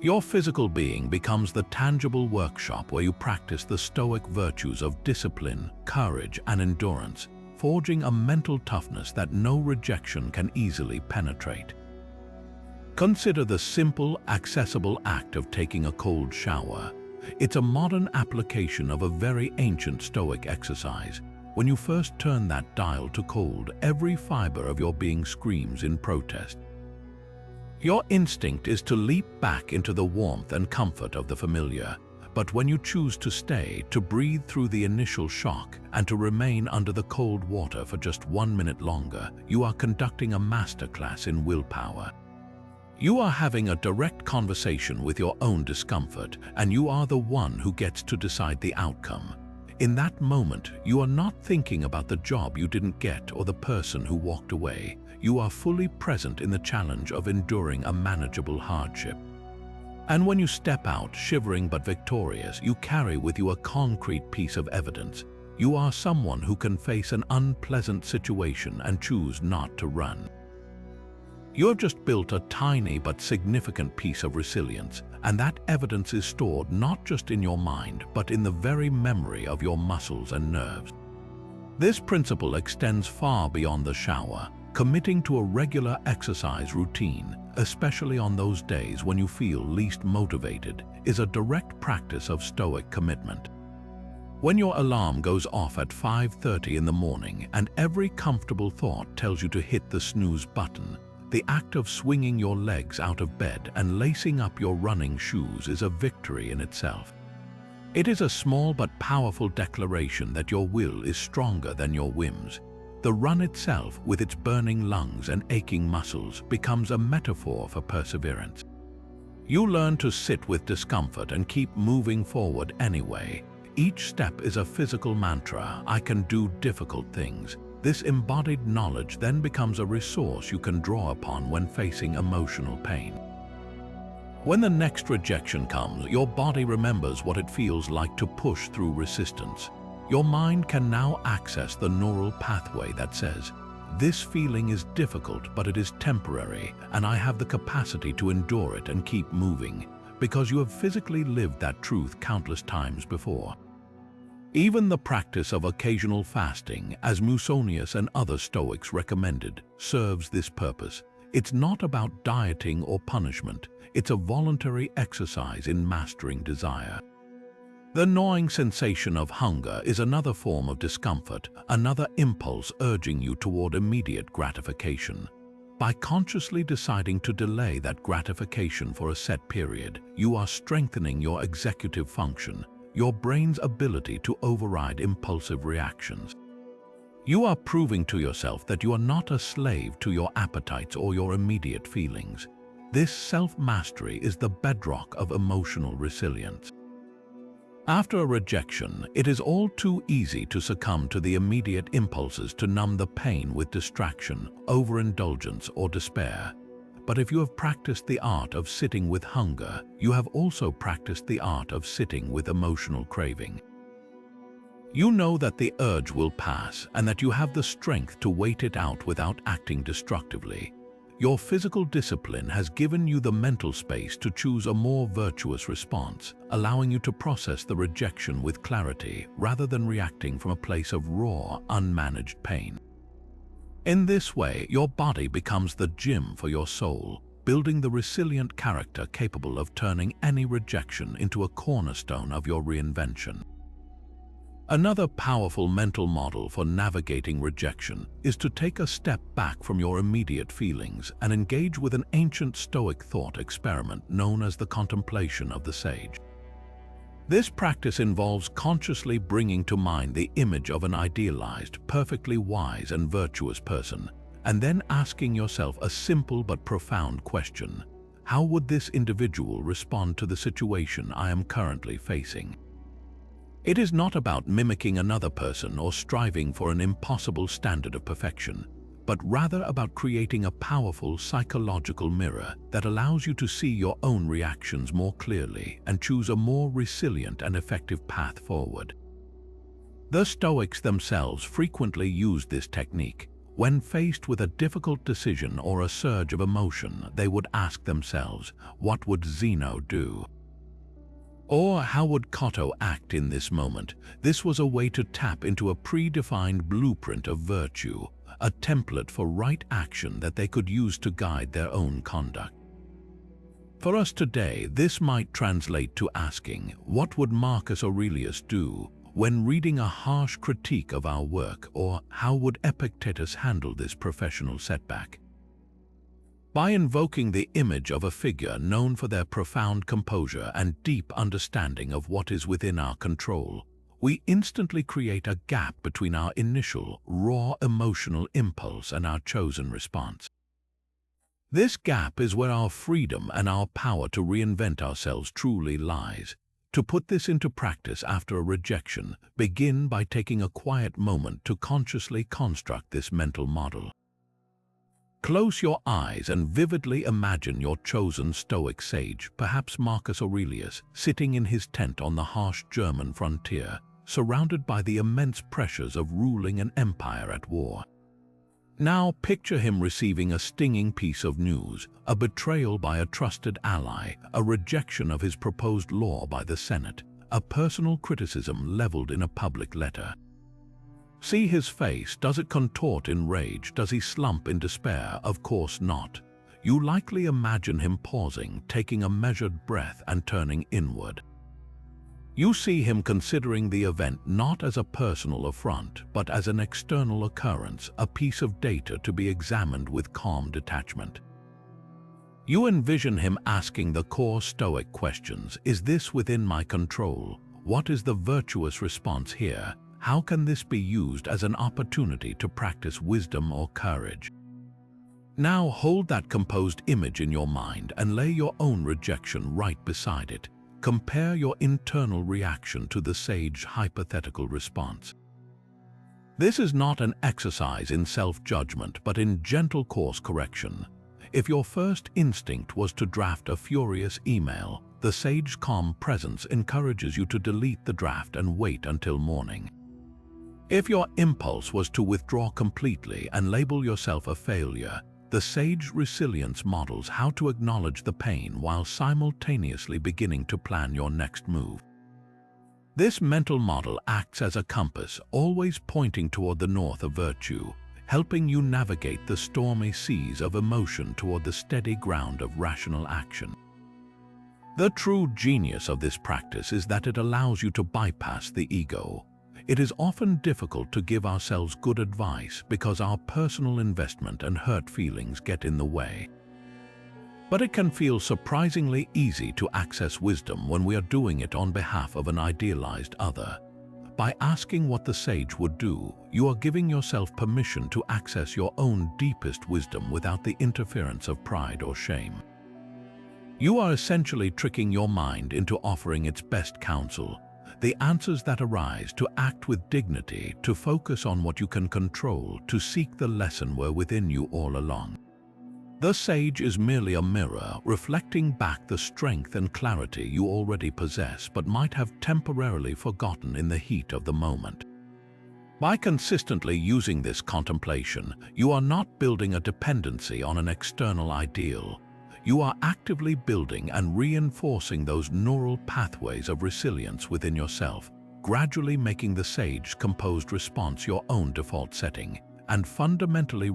Your physical being becomes the tangible workshop where you practice the Stoic virtues of discipline, courage, and endurance, forging a mental toughness that no rejection can easily penetrate. Consider the simple, accessible act of taking a cold shower. It's a modern application of a very ancient Stoic exercise. When you first turn that dial to cold, every fiber of your being screams in protest. Your instinct is to leap back into the warmth and comfort of the familiar. But when you choose to stay, to breathe through the initial shock, and to remain under the cold water for just 1 minute longer, you are conducting a masterclass in willpower. You are having a direct conversation with your own discomfort, and you are the one who gets to decide the outcome. In that moment, you are not thinking about the job you didn't get or the person who walked away. You are fully present in the challenge of enduring a manageable hardship. And when you step out, shivering but victorious, you carry with you a concrete piece of evidence. You are someone who can face an unpleasant situation and choose not to run. You have just built a tiny but significant piece of resilience, and that evidence is stored not just in your mind, but in the very memory of your muscles and nerves. This principle extends far beyond the shower. Committing to a regular exercise routine, especially on those days when you feel least motivated, is a direct practice of Stoic commitment. When your alarm goes off at 5:30 in the morning and every comfortable thought tells you to hit the snooze button, the act of swinging your legs out of bed and lacing up your running shoes is a victory in itself. It is a small but powerful declaration that your will is stronger than your whims. The run itself, with its burning lungs and aching muscles, becomes a metaphor for perseverance. You learn to sit with discomfort and keep moving forward anyway. Each step is a physical mantra: I can do difficult things. This embodied knowledge then becomes a resource you can draw upon when facing emotional pain. When the next rejection comes, your body remembers what it feels like to push through resistance. Your mind can now access the neural pathway that says, "This feeling is difficult, but it is temporary, and I have the capacity to endure it and keep moving," because you have physically lived that truth countless times before. Even the practice of occasional fasting, as Musonius and other Stoics recommended, serves this purpose. It's not about dieting or punishment. It's a voluntary exercise in mastering desire. The gnawing sensation of hunger is another form of discomfort, another impulse urging you toward immediate gratification. By consciously deciding to delay that gratification for a set period, you are strengthening your executive function, your brain's ability to override impulsive reactions. You are proving to yourself that you are not a slave to your appetites or your immediate feelings. This self-mastery is the bedrock of emotional resilience. After a rejection, it is all too easy to succumb to the immediate impulses to numb the pain with distraction, overindulgence, or despair. But if you have practiced the art of sitting with hunger, you have also practiced the art of sitting with emotional craving. You know that the urge will pass and that you have the strength to wait it out without acting destructively. Your physical discipline has given you the mental space to choose a more virtuous response, allowing you to process the rejection with clarity rather than reacting from a place of raw, unmanaged pain. In this way, your body becomes the gym for your soul, building the resilient character capable of turning any rejection into a cornerstone of your reinvention. Another powerful mental model for navigating rejection is to take a step back from your immediate feelings and engage with an ancient Stoic thought experiment known as the contemplation of the sage. This practice involves consciously bringing to mind the image of an idealized, perfectly wise and virtuous person, and then asking yourself a simple but profound question: how would this individual respond to the situation I am currently facing? It is not about mimicking another person or striving for an impossible standard of perfection, but rather about creating a powerful psychological mirror that allows you to see your own reactions more clearly and choose a more resilient and effective path forward. The Stoics themselves frequently used this technique. When faced with a difficult decision or a surge of emotion, they would ask themselves, "What would Zeno do?" Or how would Cotto act in this moment? This was a way to tap into a predefined blueprint of virtue, a template for right action that they could use to guide their own conduct. For us today, this might translate to asking, what would Marcus Aurelius do when reading a harsh critique of our work, or how would Epictetus handle this professional setback? By invoking the image of a figure known for their profound composure and deep understanding of what is within our control, we instantly create a gap between our initial, raw emotional impulse and our chosen response. This gap is where our freedom and our power to reinvent ourselves truly lies. To put this into practice after a rejection, begin by taking a quiet moment to consciously construct this mental model. Close your eyes and vividly imagine your chosen Stoic sage, perhaps Marcus Aurelius, sitting in his tent on the harsh German frontier, surrounded by the immense pressures of ruling an empire at war. Now picture him receiving a stinging piece of news, a betrayal by a trusted ally, a rejection of his proposed law by the Senate, a personal criticism leveled in a public letter. See his face. Does it contort in rage? Does he slump in despair? Of course not. You likely imagine him pausing, taking a measured breath and turning inward. You see him considering the event not as a personal affront, but as an external occurrence, a piece of data to be examined with calm detachment. You envision him asking the core Stoic questions: is this within my control? What is the virtuous response here? How can this be used as an opportunity to practice wisdom or courage? Now hold that composed image in your mind and lay your own rejection right beside it. Compare your internal reaction to the sage's hypothetical response. This is not an exercise in self-judgment, but in gentle course correction. If your first instinct was to draft a furious email, the sage's calm presence encourages you to delete the draft and wait until morning. If your impulse was to withdraw completely and label yourself a failure, the sage resilience models how to acknowledge the pain while simultaneously beginning to plan your next move. This mental model acts as a compass, always pointing toward the north of virtue, helping you navigate the stormy seas of emotion toward the steady ground of rational action. The true genius of this practice is that it allows you to bypass the ego. It is often difficult to give ourselves good advice because our personal investment and hurt feelings get in the way. But it can feel surprisingly easy to access wisdom when we are doing it on behalf of an idealized other. By asking what the sage would do, you are giving yourself permission to access your own deepest wisdom without the interference of pride or shame. You are essentially tricking your mind into offering its best counsel, the answers that arise, to act with dignity, to focus on what you can control, to seek the lesson were within you all along. The sage is merely a mirror, reflecting back the strength and clarity you already possess but might have temporarily forgotten in the heat of the moment. By consistently using this contemplation, you are not building a dependency on an external ideal. You are actively building and reinforcing those neural pathways of resilience within yourself, gradually making the sage-composed response your own default setting, and fundamentally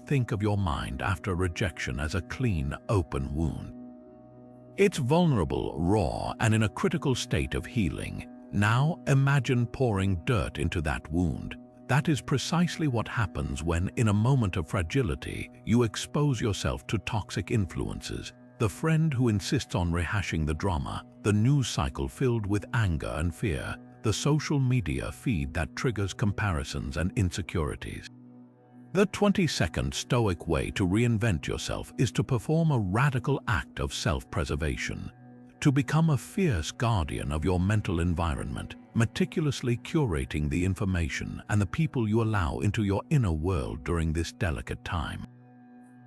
think of your mind after rejection as a clean, open wound. It's vulnerable, raw, and in a critical state of healing. Now imagine pouring dirt into that wound. That is precisely what happens when, in a moment of fragility, you expose yourself to toxic influences, the friend who insists on rehashing the drama, the news cycle filled with anger and fear, the social media feed that triggers comparisons and insecurities. The 22nd Stoic way to reinvent yourself is to perform a radical act of self-preservation, to become a fierce guardian of your mental environment, meticulously curating the information and the people you allow into your inner world during this delicate time.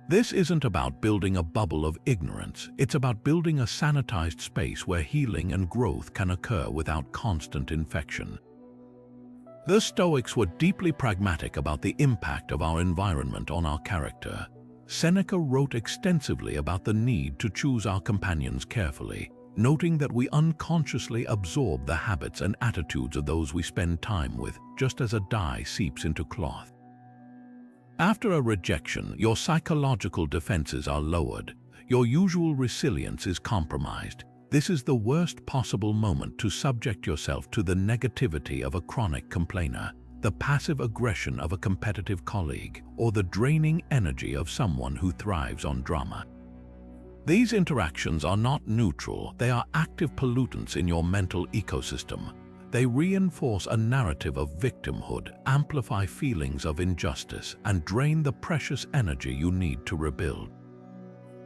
This isn't about building a bubble of ignorance, it's about building a sanitized space where healing and growth can occur without constant infection. The Stoics were deeply pragmatic about the impact of our environment on our character. Seneca wrote extensively about the need to choose our companions carefully, noting that we unconsciously absorb the habits and attitudes of those we spend time with, just as a dye seeps into cloth. After a rejection, your psychological defenses are lowered. Your usual resilience is compromised. This is the worst possible moment to subject yourself to the negativity of a chronic complainer, the passive aggression of a competitive colleague, or the draining energy of someone who thrives on drama. These interactions are not neutral, they are active pollutants in your mental ecosystem. They reinforce a narrative of victimhood, amplify feelings of injustice, and drain the precious energy you need to rebuild.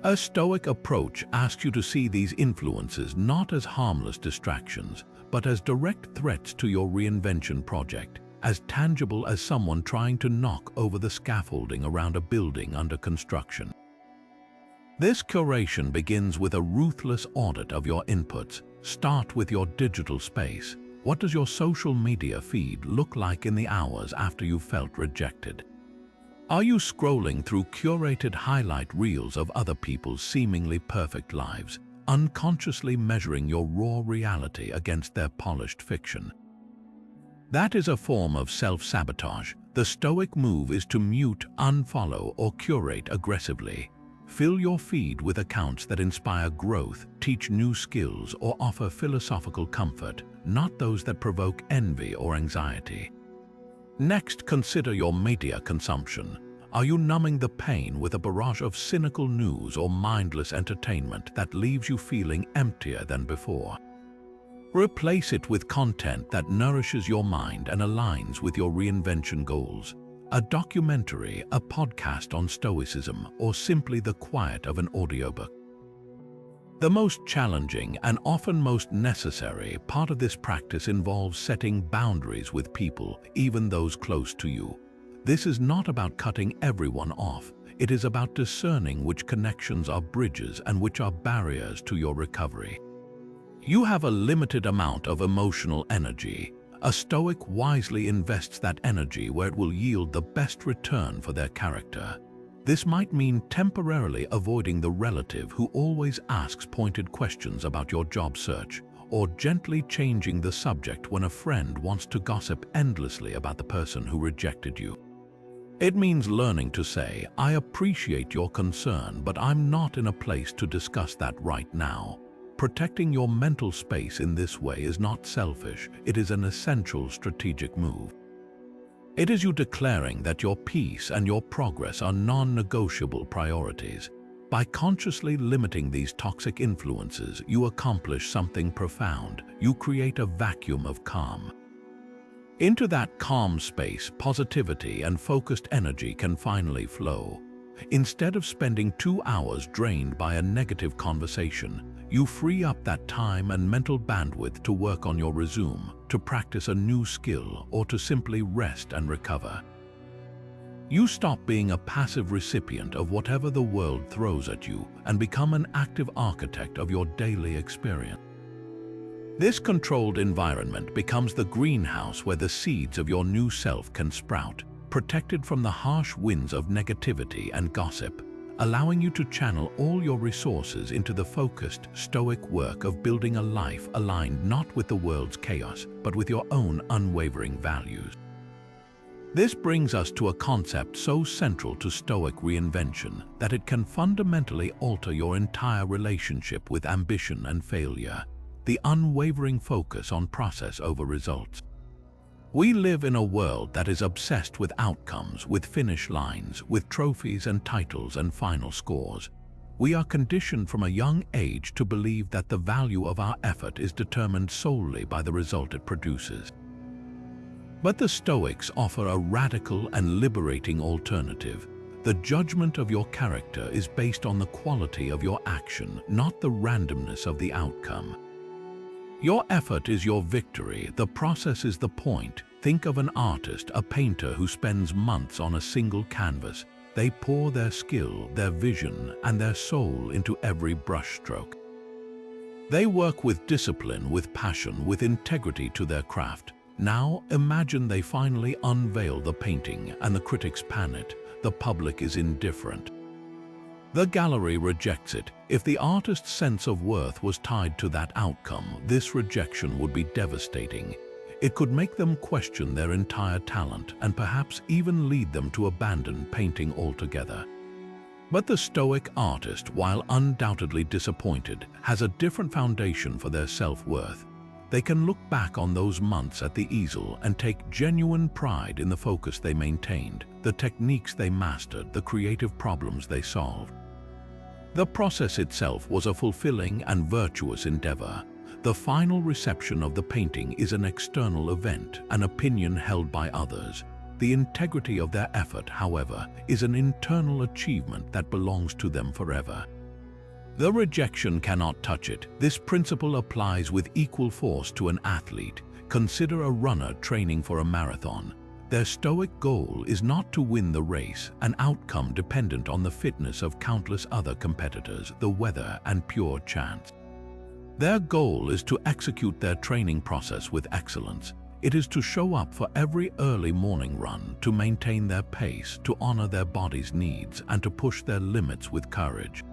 A Stoic approach asks you to see these influences not as harmless distractions, but as direct threats to your reinvention project, as tangible as someone trying to knock over the scaffolding around a building under construction. This curation begins with a ruthless audit of your inputs. Start with your digital space. What does your social media feed look like in the hours after you felt rejected? Are you scrolling through curated highlight reels of other people's seemingly perfect lives, unconsciously measuring your raw reality against their polished fiction? That is a form of self-sabotage. The Stoic move is to mute, unfollow, or curate aggressively. Fill your feed with accounts that inspire growth, teach new skills, or offer philosophical comfort, not those that provoke envy or anxiety. Next, consider your media consumption. Are you numbing the pain with a barrage of cynical news or mindless entertainment that leaves you feeling emptier than before? Replace it with content that nourishes your mind and aligns with your reinvention goals. A documentary, a podcast on Stoicism, or simply the quiet of an audiobook. The most challenging and often most necessary part of this practice involves setting boundaries with people, even those close to you. This is not about cutting everyone off. It is about discerning which connections are bridges and which are barriers to your recovery. You have a limited amount of emotional energy. A Stoic wisely invests that energy where it will yield the best return for their character. This might mean temporarily avoiding the relative who always asks pointed questions about your job search, or gently changing the subject when a friend wants to gossip endlessly about the person who rejected you. It means learning to say, "I appreciate your concern, but I'm not in a place to discuss that right now." Protecting your mental space in this way is not selfish, it is an essential strategic move. It is you declaring that your peace and your progress are non-negotiable priorities. By consciously limiting these toxic influences, you accomplish something profound. You create a vacuum of calm. Into that calm space, positivity and focused energy can finally flow. Instead of spending 2 hours drained by a negative conversation, you free up that time and mental bandwidth to work on your resume, to practice a new skill, or to simply rest and recover. You stop being a passive recipient of whatever the world throws at you and become an active architect of your daily experience. This controlled environment becomes the greenhouse where the seeds of your new self can sprout, protected from the harsh winds of negativity and gossip, allowing you to channel all your resources into the focused, stoic work of building a life aligned not with the world's chaos, but with your own unwavering values. This brings us to a concept so central to Stoic reinvention that it can fundamentally alter your entire relationship with ambition and failure: the unwavering focus on process over results. We live in a world that is obsessed with outcomes, with finish lines, with trophies and titles and final scores. We are conditioned from a young age to believe that the value of our effort is determined solely by the result it produces. But the Stoics offer a radical and liberating alternative. The judgment of your character is based on the quality of your action, not the randomness of the outcome. Your effort is your victory, the process is the point. Think of an artist, a painter who spends months on a single canvas. They pour their skill, their vision, and their soul into every brushstroke. They work with discipline, with passion, with integrity to their craft. Now imagine they finally unveil the painting and the critics pan it. The public is indifferent. The gallery rejects it. If the artist's sense of worth was tied to that outcome, this rejection would be devastating. It could make them question their entire talent and perhaps even lead them to abandon painting altogether. But the Stoic artist, while undoubtedly disappointed, has a different foundation for their self-worth. They can look back on those months at the easel and take genuine pride in the focus they maintained, the techniques they mastered, the creative problems they solved. The process itself was a fulfilling and virtuous endeavor. The final reception of the painting is an external event, an opinion held by others. The integrity of their effort, however, is an internal achievement that belongs to them forever. The rejection cannot touch it. This principle applies with equal force to an athlete. Consider a runner training for a marathon. Their Stoic goal is not to win the race, an outcome dependent on the fitness of countless other competitors, the weather, and pure chance. Their goal is to execute their training process with excellence. It is to show up for every early morning run, to maintain their pace, to honor their body's needs, and to push their limits with courage.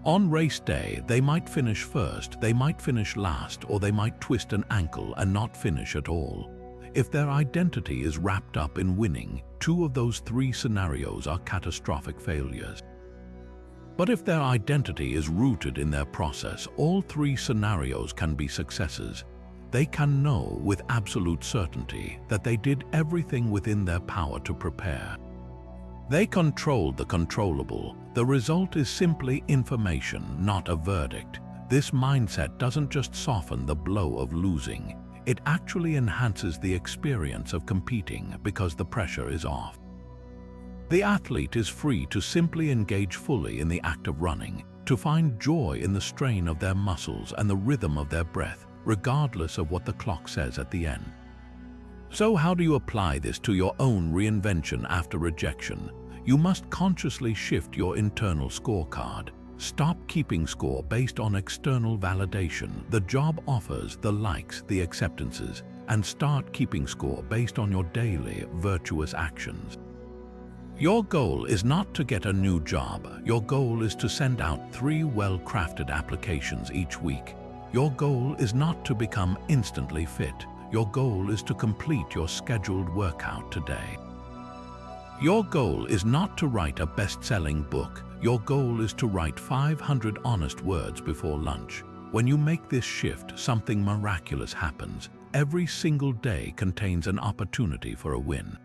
On race day, they might finish first, they might finish last, or they might twist an ankle and not finish at all. If their identity is wrapped up in winning, two of those three scenarios are catastrophic failures. But if their identity is rooted in their process, all three scenarios can be successes. They can know with absolute certainty that they did everything within their power to prepare. They controlled the controllable. The result is simply information, not a verdict. This mindset doesn't just soften the blow of losing. It actually enhances the experience of competing because the pressure is off. The athlete is free to simply engage fully in the act of running, to find joy in the strain of their muscles and the rhythm of their breath, regardless of what the clock says at the end. So how do you apply this to your own reinvention after rejection? You must consciously shift your internal scorecard. Stop keeping score based on external validation, the job offers, the likes, the acceptances, and start keeping score based on your daily, virtuous actions. Your goal is not to get a new job. Your goal is to send out 3 well-crafted applications each week. Your goal is not to become instantly fit. Your goal is to complete your scheduled workout today. Your goal is not to write a best-selling book. Your goal is to write 500 honest words before lunch. When you make this shift, something miraculous happens. Every single day contains an opportunity for a win.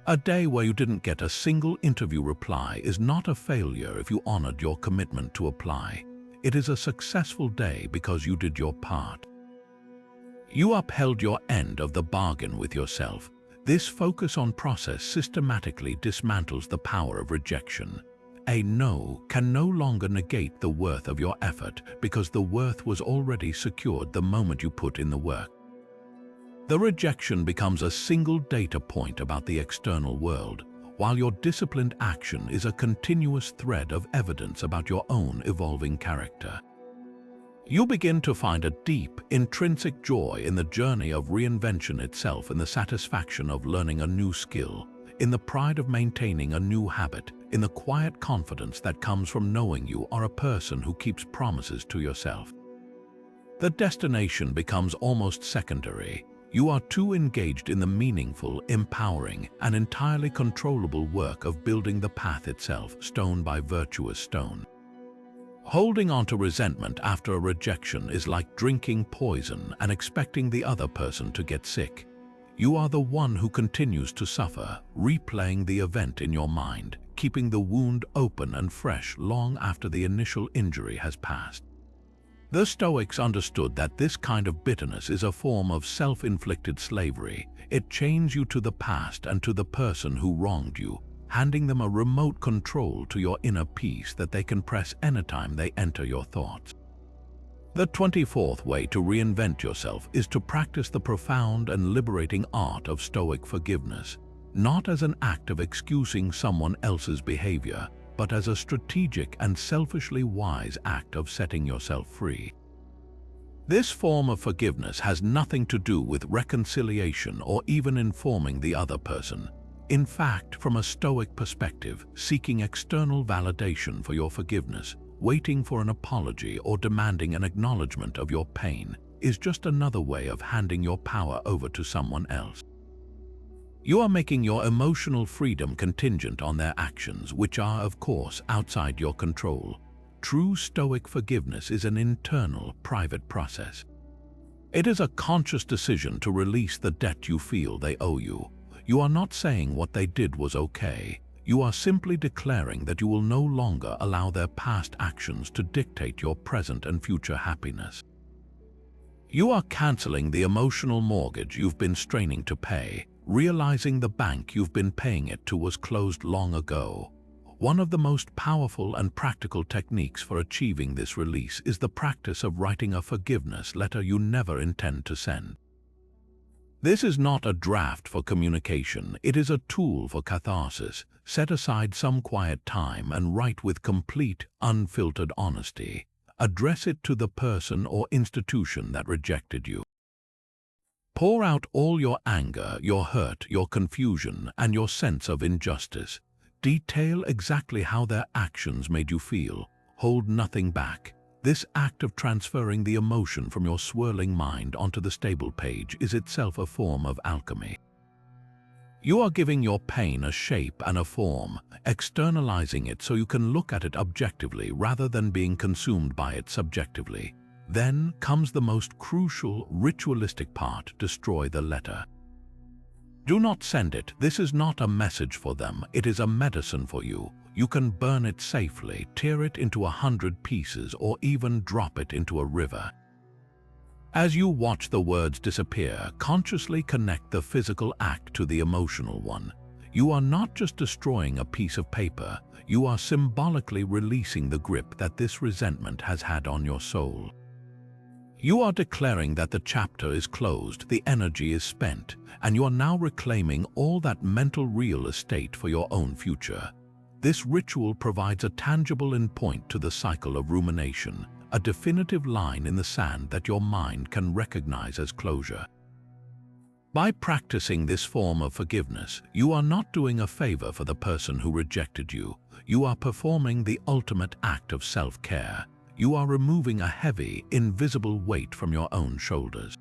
A day where you didn't get a single interview reply is not a failure if you honored your commitment to apply. It is a successful day because you did your part. You upheld your end of the bargain with yourself. This focus on process systematically dismantles the power of rejection. A no can no longer negate the worth of your effort because the worth was already secured the moment you put in the work. The rejection becomes a single data point about the external world, while your disciplined action is a continuous thread of evidence about your own evolving character. You begin to find a deep, intrinsic joy in the journey of reinvention itself, in the satisfaction of learning a new skill, in the pride of maintaining a new habit, in the quiet confidence that comes from knowing you are a person who keeps promises to yourself. The destination becomes almost secondary. You are too engaged in the meaningful, empowering, and entirely controllable work of building the path itself, stone by virtuous stone. Holding on to resentment after a rejection is like drinking poison and expecting the other person to get sick. You are the one who continues to suffer, replaying the event in your mind, keeping the wound open and fresh long after the initial injury has passed. The Stoics understood that this kind of bitterness is a form of self-inflicted slavery. It chains you to the past and to the person who wronged you, handing them a remote control to your inner peace that they can press anytime they enter your thoughts. The 24th way to reinvent yourself is to practice the profound and liberating art of Stoic forgiveness, not as an act of excusing someone else's behavior, but as a strategic and selfishly wise act of setting yourself free. This form of forgiveness has nothing to do with reconciliation or even informing the other person. In fact, from a Stoic perspective, seeking external validation for your forgiveness, waiting for an apology, or demanding an acknowledgement of your pain is just another way of handing your power over to someone else. You are making your emotional freedom contingent on their actions, which are, of course, outside your control. True Stoic forgiveness is an internal, private process. It is a conscious decision to release the debt you feel they owe you. You are not saying what they did was okay. You are simply declaring that you will no longer allow their past actions to dictate your present and future happiness. You are canceling the emotional mortgage you've been straining to pay, realizing the bank you've been paying it to was closed long ago. One of the most powerful and practical techniques for achieving this release is the practice of writing a forgiveness letter you never intend to send. This is not a draft for communication, it is a tool for catharsis. Set aside some quiet time and write with complete, unfiltered honesty. Address it to the person or institution that rejected you. Pour out all your anger, your hurt, your confusion, and your sense of injustice. Detail exactly how their actions made you feel. Hold nothing back. This act of transferring the emotion from your swirling mind onto the stable page is itself a form of alchemy. You are giving your pain a shape and a form, externalizing it so you can look at it objectively rather than being consumed by it subjectively. Then comes the most crucial, ritualistic part: destroy the letter. Do not send it. This is not a message for them, it is a medicine for you. You can burn it safely, tear it into 100 pieces, or even drop it into a river. As you watch the words disappear, consciously connect the physical act to the emotional one. You are not just destroying a piece of paper, you are symbolically releasing the grip that this resentment has had on your soul. You are declaring that the chapter is closed, the energy is spent, and you are now reclaiming all that mental real estate for your own future. This ritual provides a tangible endpoint to the cycle of rumination, a definitive line in the sand that your mind can recognize as closure. By practicing this form of forgiveness, you are not doing a favor for the person who rejected you. You are performing the ultimate act of self-care. You are removing a heavy, invisible weight from your own shoulders.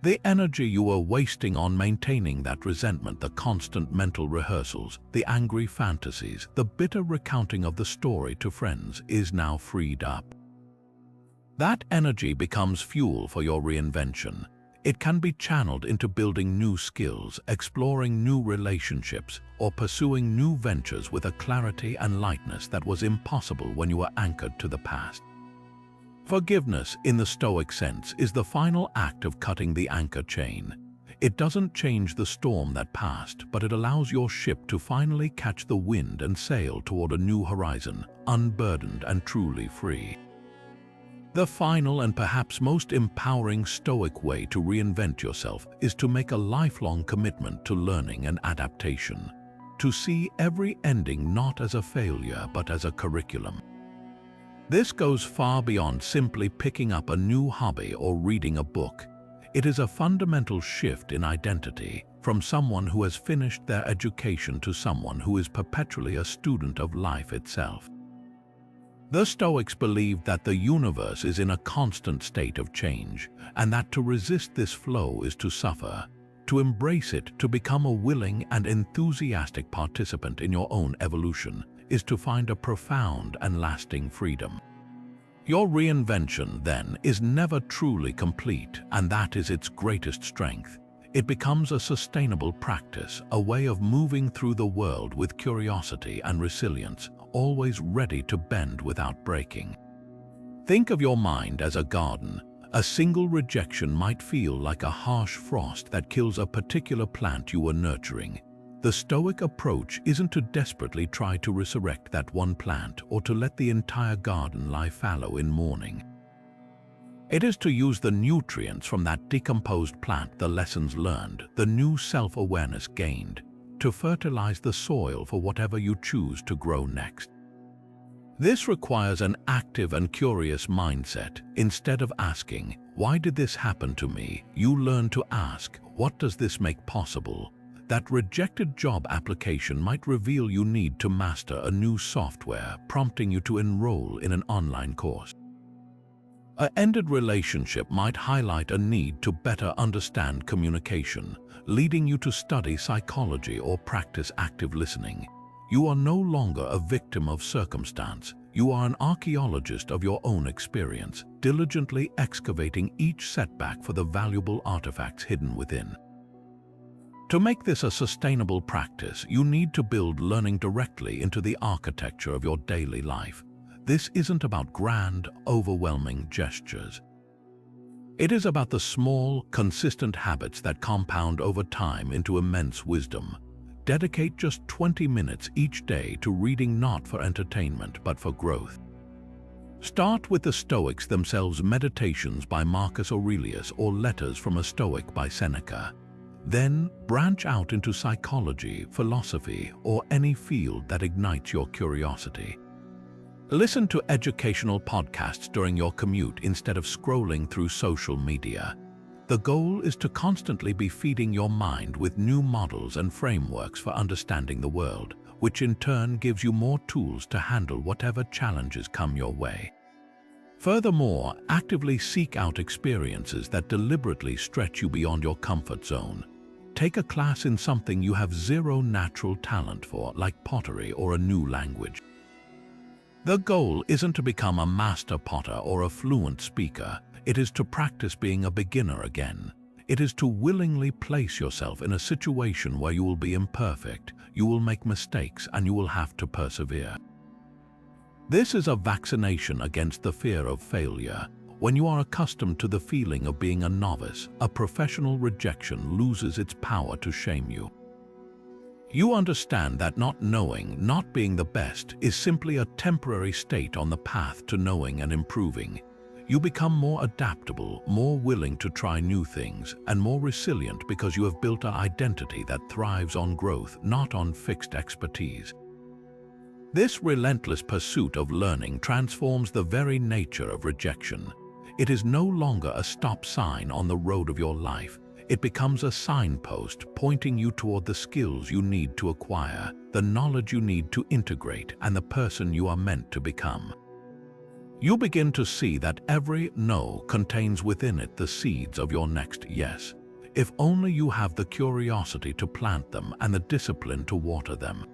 The energy you were wasting on maintaining that resentment, the constant mental rehearsals, the angry fantasies, the bitter recounting of the story to friends, is now freed up. That energy becomes fuel for your reinvention. It can be channeled into building new skills, exploring new relationships, or pursuing new ventures with a clarity and lightness that was impossible when you were anchored to the past. Forgiveness, in the Stoic sense, is the final act of cutting the anchor chain. It doesn't change the storm that passed, but it allows your ship to finally catch the wind and sail toward a new horizon, unburdened and truly free. The final and perhaps most empowering Stoic way to reinvent yourself is to make a lifelong commitment to learning and adaptation, to see every ending not as a failure but as a curriculum. This goes far beyond simply picking up a new hobby or reading a book. It is a fundamental shift in identity, from someone who has finished their education to someone who is perpetually a student of life itself. The Stoics believed that the universe is in a constant state of change, and that to resist this flow is to suffer. To embrace it, to become a willing and enthusiastic participant in your own evolution, is to find a profound and lasting freedom. Your reinvention, then, is never truly complete, and that is its greatest strength. It becomes a sustainable practice, a way of moving through the world with curiosity and resilience, always ready to bend without breaking. Think of your mind as a garden. A single rejection might feel like a harsh frost that kills a particular plant you were nurturing. The Stoic approach isn't to desperately try to resurrect that one plant or to let the entire garden lie fallow in mourning. It is to use the nutrients from that decomposed plant, the lessons learned, the new self-awareness gained, to fertilize the soil for whatever you choose to grow next. This requires an active and curious mindset. Instead of asking, "Why did this happen to me?" you learn to ask, "What does this make possible?" That rejected job application might reveal you need to master a new software, prompting you to enroll in an online course. An ended relationship might highlight a need to better understand communication, leading you to study psychology or practice active listening. You are no longer a victim of circumstance. You are an archaeologist of your own experience, diligently excavating each setback for the valuable artifacts hidden within. To make this a sustainable practice, you need to build learning directly into the architecture of your daily life. This isn't about grand, overwhelming gestures. It is about the small, consistent habits that compound over time into immense wisdom. Dedicate just 20 minutes each day to reading, not for entertainment but for growth. Start with the Stoics themselves, Meditations by Marcus Aurelius or Letters from a Stoic by Seneca. Then branch out into psychology, philosophy, or any field that ignites your curiosity. Listen to educational podcasts during your commute instead of scrolling through social media. The goal is to constantly be feeding your mind with new models and frameworks for understanding the world, which in turn gives you more tools to handle whatever challenges come your way. Furthermore, actively seek out experiences that deliberately stretch you beyond your comfort zone. Take a class in something you have zero natural talent for, like pottery or a new language. The goal isn't to become a master potter or a fluent speaker. It is to practice being a beginner again. It is to willingly place yourself in a situation where you will be imperfect, you will make mistakes, and you will have to persevere. This is a vaccination against the fear of failure. When you are accustomed to the feeling of being a novice, a professional rejection loses its power to shame you. You understand that not knowing, not being the best, is simply a temporary state on the path to knowing and improving. You become more adaptable, more willing to try new things, and more resilient because you have built an identity that thrives on growth, not on fixed expertise. This relentless pursuit of learning transforms the very nature of rejection. It is no longer a stop sign on the road of your life. It becomes a signpost pointing you toward the skills you need to acquire, the knowledge you need to integrate, and the person you are meant to become. You begin to see that every no contains within it the seeds of your next yes, if only you have the curiosity to plant them and the discipline to water them.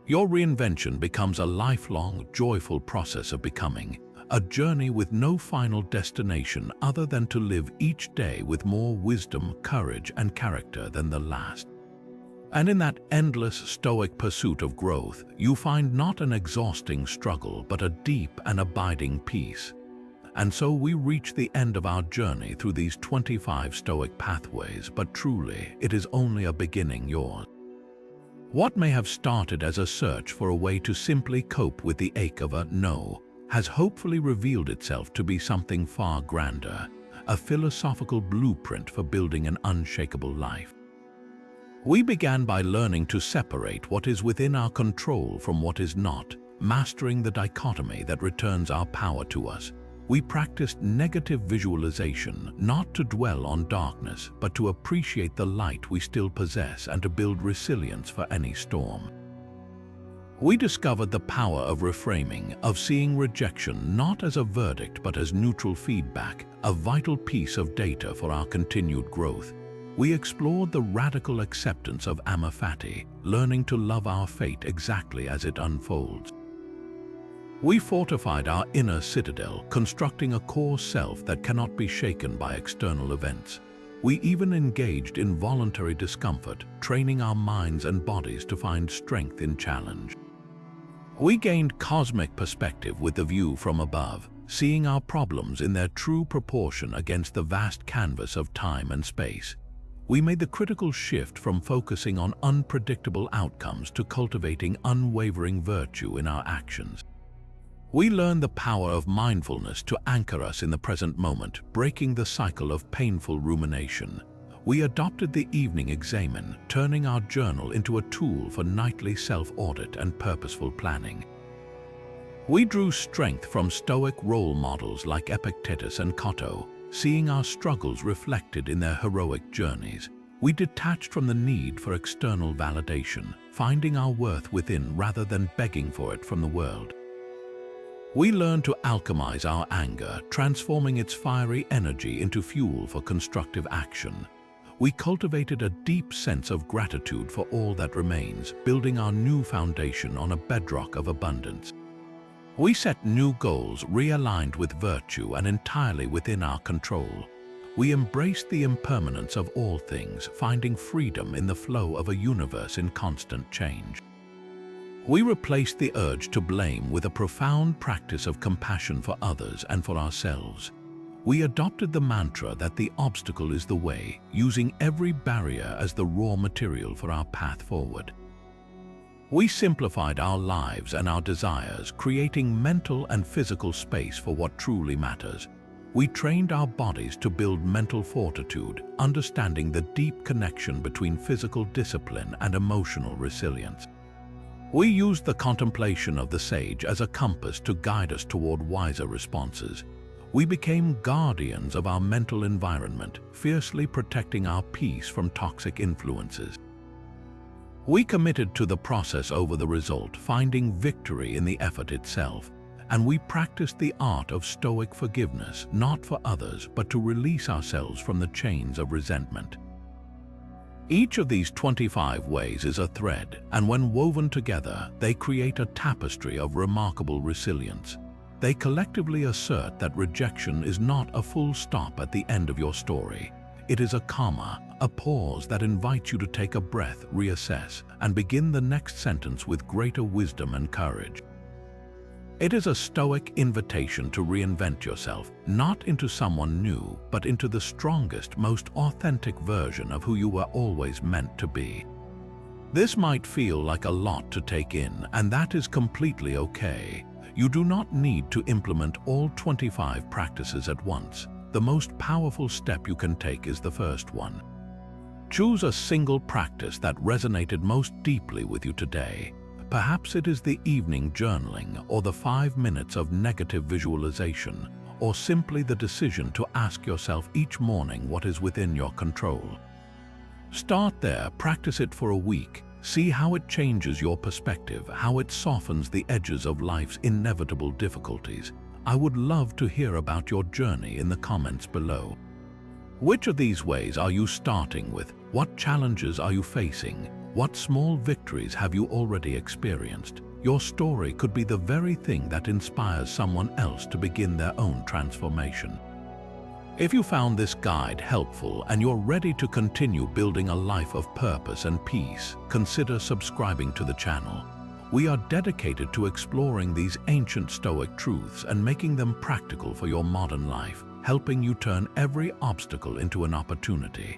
Your reinvention becomes a lifelong, joyful process of becoming, a journey with no final destination other than to live each day with more wisdom, courage, and character than the last. And in that endless Stoic pursuit of growth, you find not an exhausting struggle but a deep and abiding peace. And so we reach the end of our journey through these 25 Stoic pathways, but truly, it is only a beginning yours. What may have started as a search for a way to simply cope with the ache of a no has hopefully revealed itself to be something far grander, a philosophical blueprint for building an unshakable life. We began by learning to separate what is within our control from what is not, mastering the dichotomy that returns our power to us. We practiced negative visualization, not to dwell on darkness, but to appreciate the light we still possess and to build resilience for any storm. We discovered the power of reframing, of seeing rejection not as a verdict but as neutral feedback, a vital piece of data for our continued growth. We explored the radical acceptance of Amor, Fati, learning to love our fate exactly as it unfolds. We fortified our inner citadel, constructing a core self that cannot be shaken by external events. We even engaged in voluntary discomfort, training our minds and bodies to find strength in challenge. We gained cosmic perspective with the view from above, seeing our problems in their true proportion against the vast canvas of time and space. We made the critical shift from focusing on unpredictable outcomes to cultivating unwavering virtue in our actions. We learned the power of mindfulness to anchor us in the present moment, breaking the cycle of painful rumination. We adopted the evening examen, turning our journal into a tool for nightly self-audit and purposeful planning. We drew strength from Stoic role models like Epictetus and Cato, seeing our struggles reflected in their heroic journeys. We detached from the need for external validation, finding our worth within rather than begging for it from the world. We learned to alchemize our anger, transforming its fiery energy into fuel for constructive action. We cultivated a deep sense of gratitude for all that remains, building our new foundation on a bedrock of abundance. We set new goals realigned with virtue and entirely within our control. We embraced the impermanence of all things, finding freedom in the flow of a universe in constant change. We replaced the urge to blame with a profound practice of compassion for others and for ourselves. We adopted the mantra that the obstacle is the way, using every barrier as the raw material for our path forward. We simplified our lives and our desires, creating mental and physical space for what truly matters. We trained our bodies to build mental fortitude, understanding the deep connection between physical discipline and emotional resilience. We used the contemplation of the sage as a compass to guide us toward wiser responses. We became guardians of our mental environment, fiercely protecting our peace from toxic influences. We committed to the process over the result, finding victory in the effort itself, and we practiced the art of Stoic forgiveness, not for others, but to release ourselves from the chains of resentment. Each of these 25 ways is a thread, and when woven together, they create a tapestry of remarkable resilience. They collectively assert that rejection is not a full stop at the end of your story. It is a comma, a pause that invites you to take a breath, reassess, and begin the next sentence with greater wisdom and courage. It is a Stoic invitation to reinvent yourself, not into someone new, but into the strongest, most authentic version of who you were always meant to be. This might feel like a lot to take in, and that is completely okay. You do not need to implement all 25 practices at once. The most powerful step you can take is the first one. Choose a single practice that resonated most deeply with you today. Perhaps it is the evening journaling, or the 5 minutes of negative visualization, or simply the decision to ask yourself each morning what is within your control. Start there, practice it for a week, see how it changes your perspective, how it softens the edges of life's inevitable difficulties. I would love to hear about your journey in the comments below. Which of these ways are you starting with? What challenges are you facing? What small victories have you already experienced? Your story could be the very thing that inspires someone else to begin their own transformation. If you found this guide helpful and you're ready to continue building a life of purpose and peace, consider subscribing to the channel. We are dedicated to exploring these ancient Stoic truths and making them practical for your modern life, helping you turn every obstacle into an opportunity.